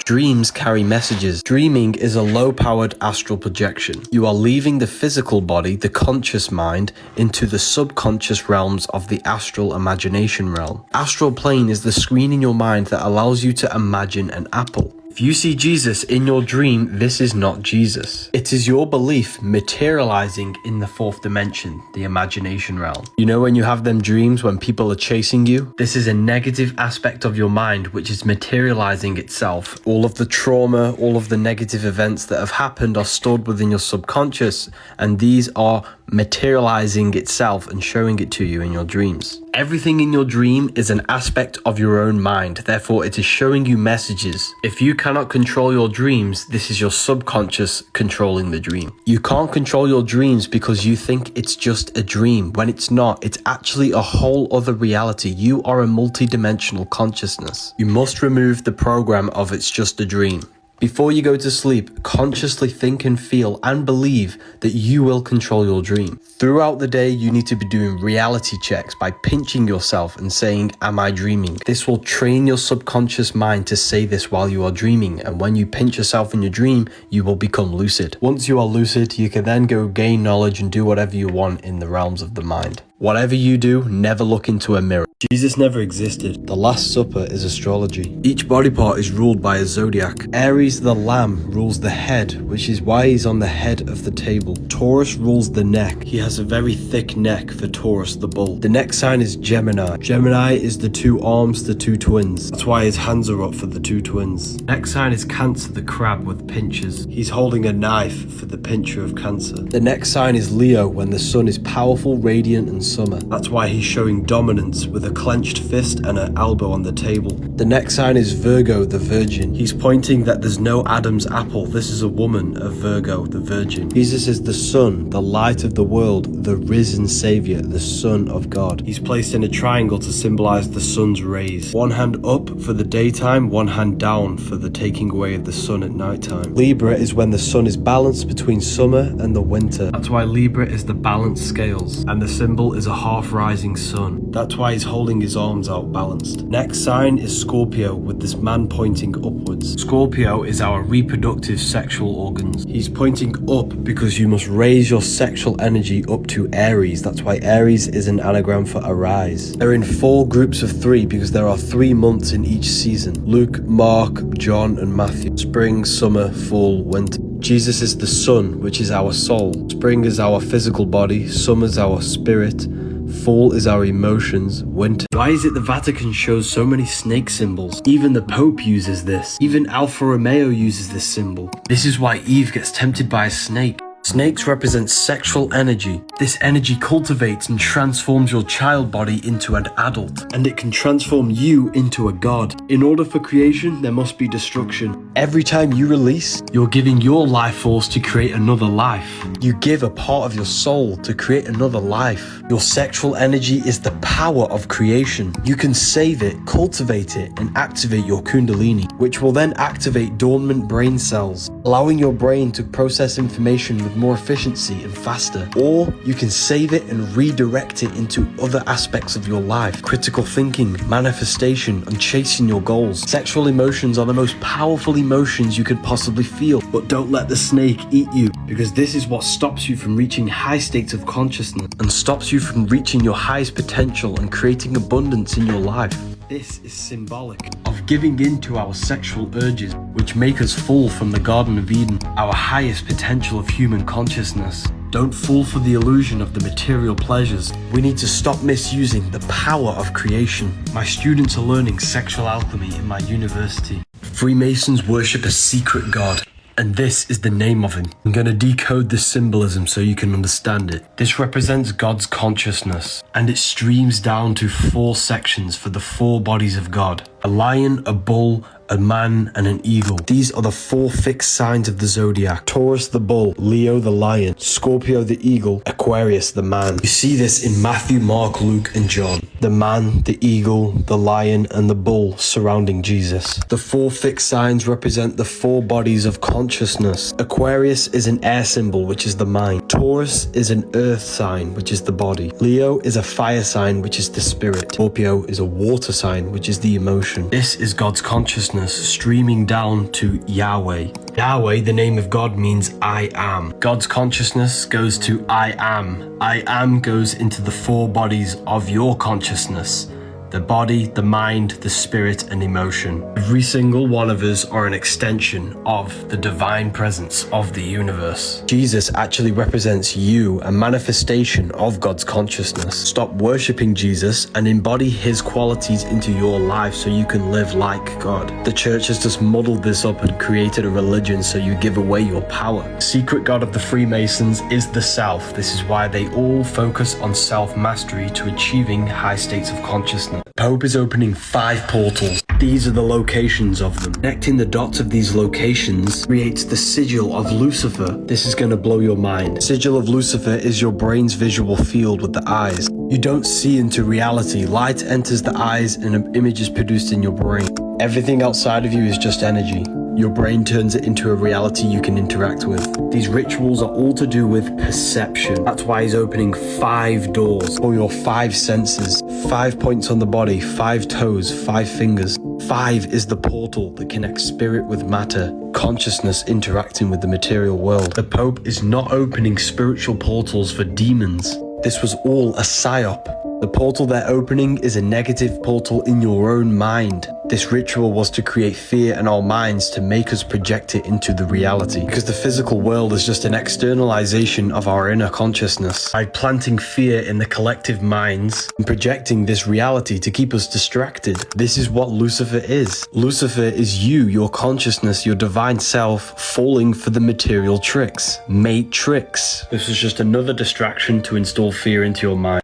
Dreams carry messages. Dreaming is a low-powered astral projection. You are leaving the physical body, the conscious mind, into the subconscious realms of the astral imagination realm. Astral plane is the screen in your mind that allows you to imagine an apple. If you see Jesus in your dream, this is not Jesus. It is your belief materializing in the 4th dimension, the imagination realm. You know when you have them dreams when people are chasing you? This is a negative aspect of your mind which is materializing itself. All of the trauma, all of the negative events that have happened are stored within your subconscious, and these are materializing itself and showing it to you in your dreams. Everything in your dream is an aspect of your own mind, therefore it is showing you messages. If you cannot control your dreams, this is your subconscious controlling the dream. You can't control your dreams because you think it's just a dream, when it's not. It's actually a whole other reality. You are a multi-dimensional consciousness. You must remove the program of it's just a dream. Before you go to sleep, consciously think and feel and believe that you will control your dream. Throughout the day, you need to be doing reality checks by pinching yourself and saying, am I dreaming? This will train your subconscious mind to say this while you are dreaming, and when you pinch yourself in your dream, you will become lucid. Once you are lucid, you can then go gain knowledge and do whatever you want in the realms of the mind. Whatever you do, never look into a mirror. Jesus never existed. The Last Supper is astrology. Each body part is ruled by a zodiac. Aries the lamb rules the head, which is why he's on the head of the table. Taurus rules the neck. He has a very thick neck for Taurus the bull. The next sign is Gemini. Gemini is the 2 arms, the 2 twins. That's why his hands are up for the 2 twins. Next sign is Cancer the crab with pinchers. He's holding a knife for the pincher of Cancer. The next sign is Leo, when the sun is powerful, radiant and summer. That's why he's showing dominance with a clenched fist and an elbow on the table. The next sign is Virgo the virgin. He's pointing that there's no Adam's apple. This is a woman of Virgo the virgin. Jesus is the sun, the light of the world, the risen savior, the son of God. He's placed in a triangle to symbolize the sun's rays. 1 hand up for the daytime, 1 hand down for the taking away of the sun at nighttime. Libra is when the sun is balanced between summer and the winter. That's why Libra is the balanced scales, and the symbol is a half rising sun. That's why he's holding his arms out balanced. Next sign is Scorpio, with this man pointing upwards. Scorpio is our reproductive sexual organs. He's pointing up because you must raise your sexual energy up to Aries. That's why Aries is an anagram for arise. They're in 4 groups of 3 because there are 3 months in each season: Luke, Mark, John and Matthew. Spring, summer, fall, winter. Jesus is the sun, which is our soul. Spring is our physical body, summer is our spirit, fall is our emotions, winter. Why is it the Vatican shows so many snake symbols? Even the Pope uses this. Even Alfa Romeo uses this symbol. This is why Eve gets tempted by a snake. Snakes represent sexual energy. This energy cultivates and transforms your child body into an adult, and it can transform you into a god. In order for creation, there must be destruction. Every time you release, you're giving your life force to create another life. You give a part of your soul to create another life. Your sexual energy is the power of creation. You can save it, cultivate it, and activate your kundalini, which will then activate dormant brain cells, allowing your brain to process information with more efficiency and faster. Or you can save it and redirect it into other aspects of your life. Critical thinking, manifestation, and chasing your goals. Sexual emotions are the most powerful emotions you could possibly feel, but don't let the snake eat you, because this is what stops you from reaching high states of consciousness and stops you from reaching your highest potential and creating abundance in your life. This is symbolic of giving in to our sexual urges, which make us fall from the Garden of Eden, our highest potential of human consciousness. Don't fall for the illusion of the material pleasures. We need to stop misusing the power of creation. My students are learning sexual alchemy in my university. Freemasons worship a secret god, and this is the name of him. I'm going to decode this symbolism so you can understand it. This represents God's consciousness, and it streams down to 4 sections for the 4 bodies of God: a lion, a bull, a man, and an eagle. These are the 4 fixed signs of the zodiac: Taurus the bull, Leo the lion, Scorpio the eagle, Aquarius the man. You see this in Matthew, Mark, Luke, and John. The man, the eagle, the lion, and the bull surrounding Jesus. The 4 fixed signs represent the 4 bodies of consciousness. Aquarius is an air symbol, which is the mind. Taurus is an earth sign, which is the body. Leo is a fire sign, which is the spirit. Scorpio is a water sign, which is the emotion. This is God's consciousness streaming down to Yahweh. Yahweh, the name of God, means I am. God's consciousness goes to I am. I am goes into the 4 bodies of your consciousness: the body, the mind, the spirit, and emotion. Every single one of us are an extension of the divine presence of the universe. Jesus actually represents you, a manifestation of God's consciousness. Stop worshipping Jesus and embody his qualities into your life so you can live like God. The church has just muddled this up and created a religion so you give away your power. The secret God of the Freemasons is the self. This is why they all focus on self-mastery to achieving high states of consciousness. The Pope is opening 5 portals. These are the locations of them. Connecting the dots of these locations creates the sigil of Lucifer. This is going to blow your mind. Sigil of Lucifer is your brain's visual field with the eyes. You don't see into reality. Light enters the eyes and an image is produced in your brain. Everything outside of you is just energy. Your brain turns it into a reality you can interact with. These rituals are all to do with perception. That's why he's opening 5 doors for your 5 senses. 5 points on the body, 5 toes, 5 fingers. 5 is the portal that connects spirit with matter, consciousness interacting with the material world. The Pope is not opening spiritual portals for demons. This was all a psyop. The portal they're opening is a negative portal in your own mind. This ritual was to create fear in our minds to make us project it into the reality, because the physical world is just an externalization of our inner consciousness. By planting fear in the collective minds and projecting this reality to keep us distracted, this is what Lucifer is. Lucifer is you, your consciousness, your divine self, falling for the material tricks. Matrix. This is just another distraction to install fear into your mind.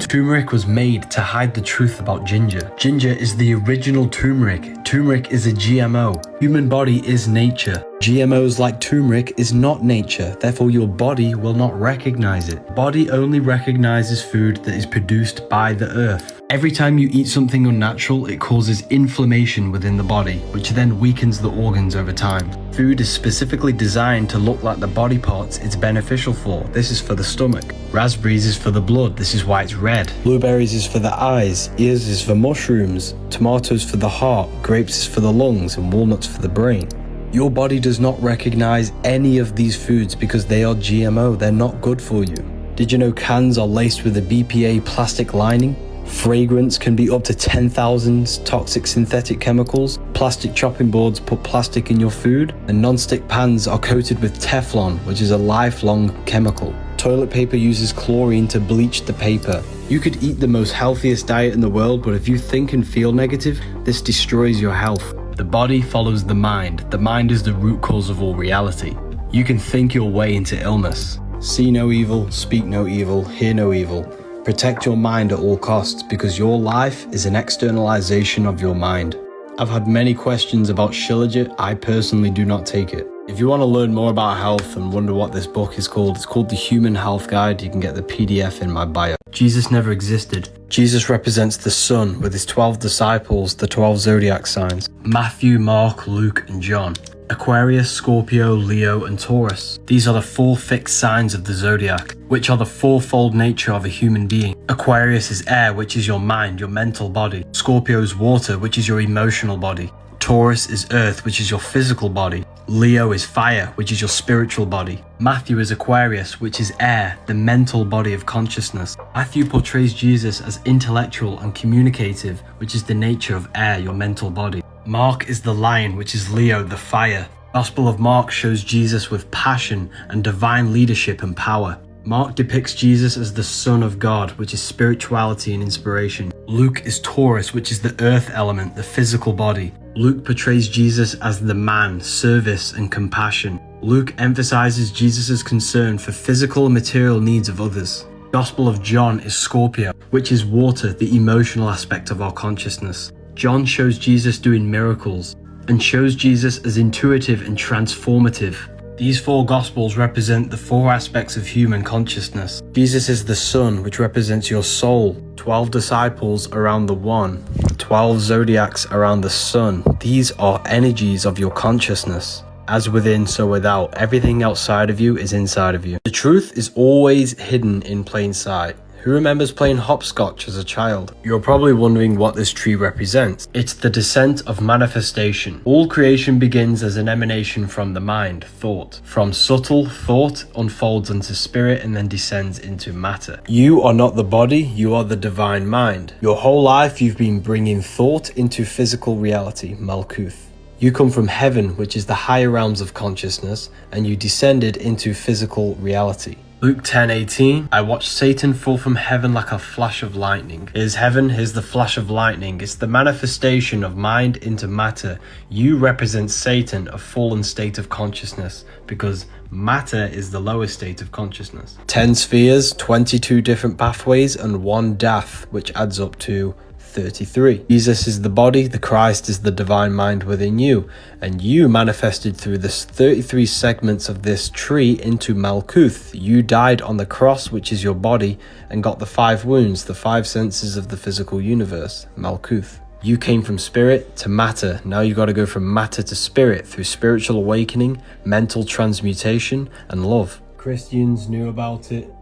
Turmeric was made to hide the truth about ginger. Ginger is the original turmeric. Turmeric is a GMO. Human body is nature. GMOs like turmeric is not nature, therefore your body will not recognize it. Body only recognizes food that is produced by the earth. Every time you eat something unnatural, it causes inflammation within the body, which then weakens the organs over time. Food is specifically designed to look like the body parts it's beneficial for. This is for the stomach. Raspberries is for the blood, this is why it's red. Blueberries is for the eyes, ears is for mushrooms, tomatoes for the heart, grapes is for the lungs, and walnuts for the brain. Your body does not recognize any of these foods because they are GMO, they're not good for you. Did you know cans are laced with a BPA plastic lining? Fragrance can be up to 10,000 toxic synthetic chemicals. Plastic chopping boards put plastic in your food, and non-stick pans are coated with Teflon, which is a lifelong chemical. Toilet paper uses chlorine to bleach the paper. You could eat the most healthiest diet in the world, but if you think and feel negative, this destroys your health. The body follows the mind. The mind is the root cause of all reality. You can think your way into illness. See no evil, speak no evil, hear no evil. Protect your mind at all costs because your life is an externalization of your mind. I've had many questions about Shilajit. I personally do not take it. If you want to learn more about health and wonder what this book is called, it's called The Human Health Guide. You can get the PDF in my bio. Jesus never existed. Jesus represents the sun with his 12 disciples, the 12 zodiac signs. Matthew, Mark, Luke, and John. Aquarius, Scorpio, Leo, and Taurus. These are the 4 fixed signs of the zodiac, which are the fourfold nature of a human being. Aquarius is air, which is your mind, your mental body. Scorpio is water, which is your emotional body. Taurus is earth, which is your physical body. Leo is fire, which is your spiritual body. Matthew is Aquarius, which is air, the mental body of consciousness. Matthew portrays Jesus as intellectual and communicative, which is the nature of air, your mental body. Mark is the lion, which is Leo, the fire. Gospel of Mark shows Jesus with passion and divine leadership and power. Mark depicts Jesus as the Son of God, which is spirituality and inspiration. Luke is Taurus, which is the earth element, the physical body. Luke portrays Jesus as the man, service and compassion. Luke emphasizes Jesus' concern for physical and material needs of others. Gospel of John is Scorpio, which is water, the emotional aspect of our consciousness. John shows Jesus doing miracles and shows Jesus as intuitive and transformative. These 4 Gospels represent the 4 aspects of human consciousness. Jesus is the sun, which represents your soul. 12 disciples around the one. 12 zodiacs around the sun. These are energies of your consciousness. As within, so without. Everything outside of you is inside of you. The truth is always hidden in plain sight. Who remembers playing Hopscotch as a child? You're probably wondering what this tree represents. It's the descent of manifestation. All creation begins as an emanation from the mind, thought. From subtle, thought unfolds into spirit and then descends into matter. You are not the body, you are the divine mind. Your whole life you've been bringing thought into physical reality, Malkuth. You come from heaven, which is the higher realms of consciousness, and you descended into physical reality. Luke 10:18, I watched Satan fall from heaven like a flash of lightning. Here's heaven, here's the flash of lightning. It's the manifestation of mind into matter. You represent Satan, a fallen state of consciousness, because matter is the lowest state of consciousness. 10 spheres, 22 different pathways, and 1 death, which adds up to 33. Jesus is the body, the Christ is the divine mind within you, and you manifested through the 33 segments of this tree into Malkuth. You died on the cross, which is your body, and got the 5 wounds, the 5 senses of the physical universe, Malkuth. You came from spirit to matter. Now you got to go from matter to spirit through spiritual awakening, mental transmutation, and love. Christians knew about it,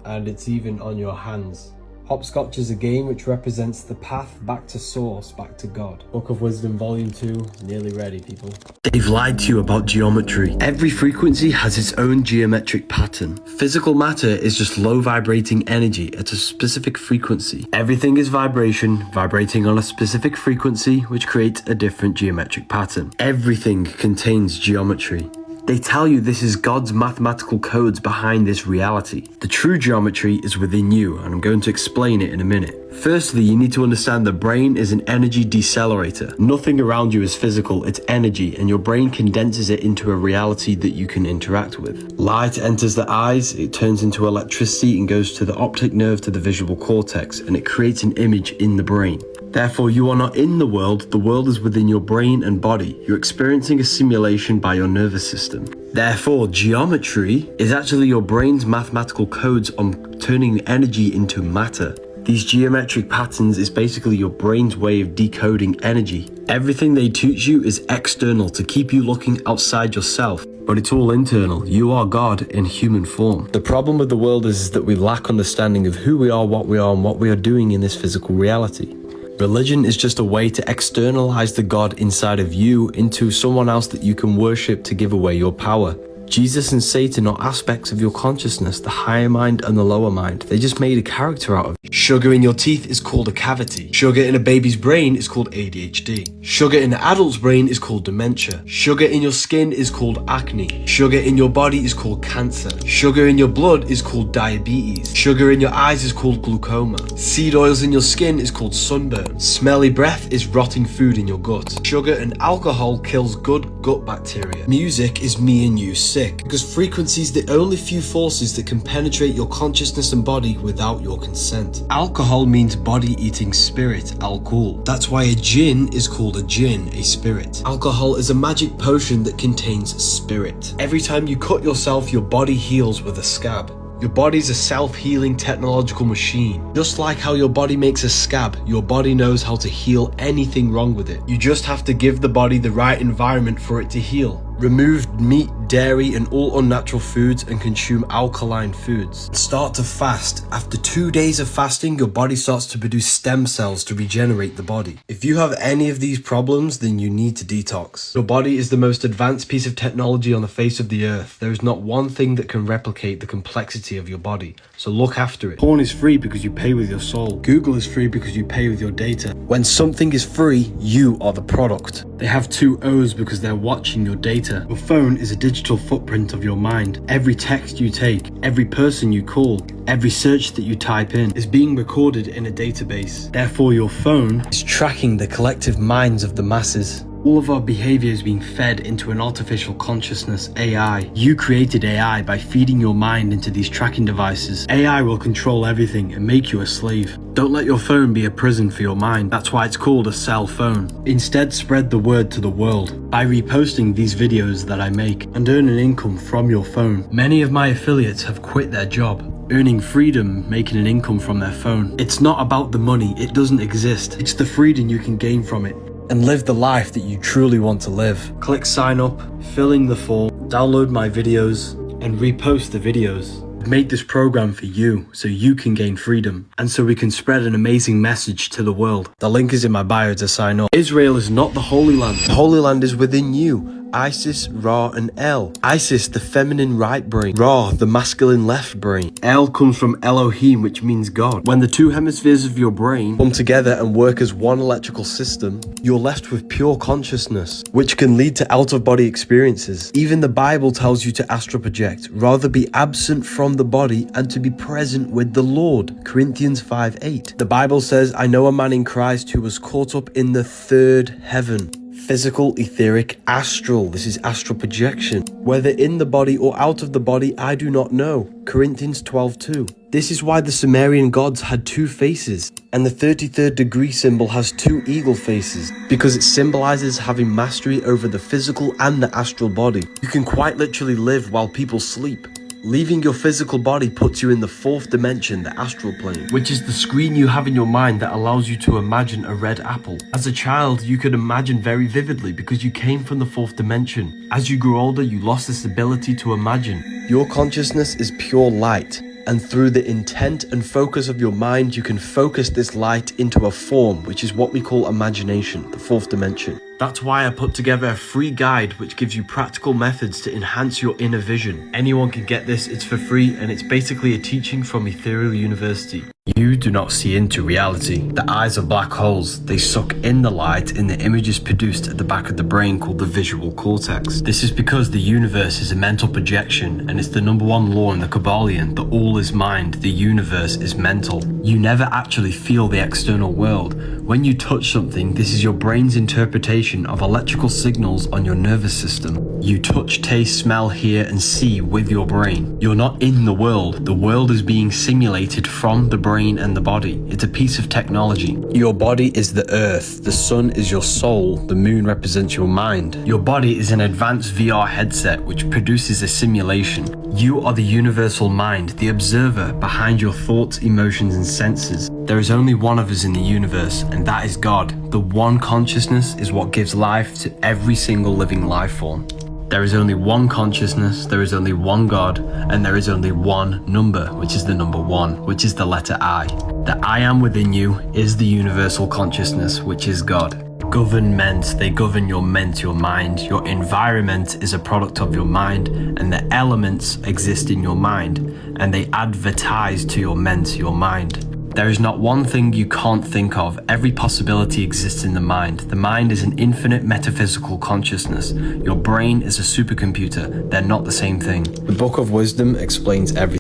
and it's even on your hands. Hopscotch is a game which represents the path back to source, back to God. Book of Wisdom Volume 2 is nearly ready, people. They've lied to you about geometry. Every frequency has its own geometric pattern. Physical matter is just low vibrating energy at a specific frequency. Everything is vibration, vibrating on a specific frequency, which creates a different geometric pattern. Everything contains geometry. They tell you this is God's mathematical codes behind this reality. The true geometry is within you, and I'm going to explain it in a minute. Firstly, you need to understand the brain is an energy decelerator. Nothing around you is physical, it's energy, and your brain condenses it into a reality that you can interact with. Light enters the eyes, it turns into electricity and goes to the optic nerve to the visual cortex, and it creates an image in the brain. Therefore, you are not in the world is within your brain and body. You're experiencing a simulation by your nervous system. Therefore, geometry is actually your brain's mathematical codes on turning energy into matter. These geometric patterns is basically your brain's way of decoding energy. Everything they teach you is external to keep you looking outside yourself, but it's all internal. You are God in human form. The problem with the world is that we lack understanding of who we are, and what we are doing in this physical reality. Religion is just a way to externalize the God inside of you into someone else that you can worship to give away your power. Jesus and Satan are aspects of your consciousness, the higher mind and the lower mind. They just made a character out of it. Sugar in your teeth is called a cavity. Sugar in a baby's brain is called ADHD. Sugar in an adult's brain is called dementia. Sugar in your skin is called acne. Sugar in your body is called cancer. Sugar in your blood is called diabetes. Sugar in your eyes is called glaucoma. Seed oils in your skin is called sunburn. Smelly breath is rotting food in your gut. Sugar and alcohol kills good gut bacteria. Music is me and you sing. sick, because frequency is the only few forces that can penetrate your consciousness and body without your consent. Alcohol means body-eating spirit, alcohol. That's why a jinn is called a jinn, a spirit. Alcohol is a magic potion that contains spirit. Every time you cut yourself, your body heals with a scab. Your body's a self-healing technological machine. Just like how your body makes a scab, your body knows how to heal anything wrong with it. You just have to give the body the right environment for it to heal. Remove meat, dairy and all unnatural foods and consume alkaline foods. Start to fast. After 2 days of fasting, your body starts to produce stem cells to regenerate the body. If you have any of these problems, then you need to detox. Your body is the most advanced piece of technology on the face of the earth. There is not one thing that can replicate the complexity of your body, so look after it. Porn is free because you pay with your soul. Google is free because you pay with your data. When something is free, you are the product. They have 2 O's because they're watching your data. Your phone is a digital footprint of your mind. Every text you take, every person you call, every search that you type in is being recorded in a database. Therefore, your phone is tracking the collective minds of the masses. All of our behavior is being fed into an artificial consciousness, AI. You created AI by feeding your mind into these tracking devices. AI will control everything and make you a slave. Don't let your phone be a prison for your mind. That's why it's called a cell phone. Instead, spread the word to the world by reposting these videos that I make and earn an income from your phone. Many of my affiliates have quit their job, earning freedom, making an income from their phone. It's not about the money, it doesn't exist. It's the freedom you can gain from it and live the life that you truly want to live. Click sign up, fill in the form, download my videos and repost the videos. I've made this program for you so you can gain freedom and so we can spread an amazing message to the world. The link is in my bio to sign up. Israel is not the Holy Land. The Holy Land is within you. Isis, Ra and El. Isis, the feminine right brain. Ra, the masculine left brain. El comes from Elohim, which means God. When the 2 hemispheres of your brain come together and work as one electrical system, you're left with pure consciousness, which can lead to out-of-body experiences. Even the Bible tells you to astral project, rather be absent from the body and to be present with the Lord. Corinthians 5:8. The Bible says, I know a man in Christ who was caught up in the 3rd heaven. Physical, etheric, astral. This is astral projection. Whether in the body or out of the body, I do not know. Corinthians 12:2. This is why the Sumerian gods had 2 faces, and the 33rd degree symbol has 2 eagle faces, because it symbolizes having mastery over the physical and the astral body. You can quite literally live while people sleep. Leaving your physical body puts you in the 4th dimension, the astral plane, which is the screen you have in your mind that allows you to imagine a red apple. As a child, you could imagine very vividly because you came from the 4th dimension. As you grew older, you lost this ability to imagine. Your consciousness is pure light, and through the intent and focus of your mind, you can focus this light into a form, which is what we call imagination, the 4th dimension. That's why I put together a free guide which gives you practical methods to enhance your inner vision. Anyone can get this, it's for free, and it's basically a teaching from Ethereal University. You do not see into reality. The eyes are black holes. They suck in the light in the images produced at the back of the brain called the visual cortex. This is because the universe is a mental projection, and it's the #1 law in the Kabbalion that all is mind, the universe is mental. You never actually feel the external world. When you touch something, this is your brain's interpretation of electrical signals on your nervous system. You touch, taste, smell, hear, and see with your brain. You're not in the world. The world is being simulated from the brain and the body. It's a piece of technology. Your body is the earth. The sun is your soul. The moon represents your mind. Your body is an advanced VR headset which produces a simulation. You are the universal mind, the observer behind your thoughts, emotions, and senses. There is only one of us in the universe, and that is God. The one consciousness is what gives life to every single living life form. There is only one consciousness, there is only one God, and there is only one number, which is the number 1, which is the letter I. The I am within you is the universal consciousness, which is God. Government, they govern your ment, your mind. Your environment is a product of your mind, and the elements exist in your mind, and they advertise to your ment, your mind. There is not one thing you can't think of. Every possibility exists in the mind. The mind is an infinite metaphysical consciousness. Your brain is a supercomputer. They're not the same thing. The Book of Wisdom explains everything.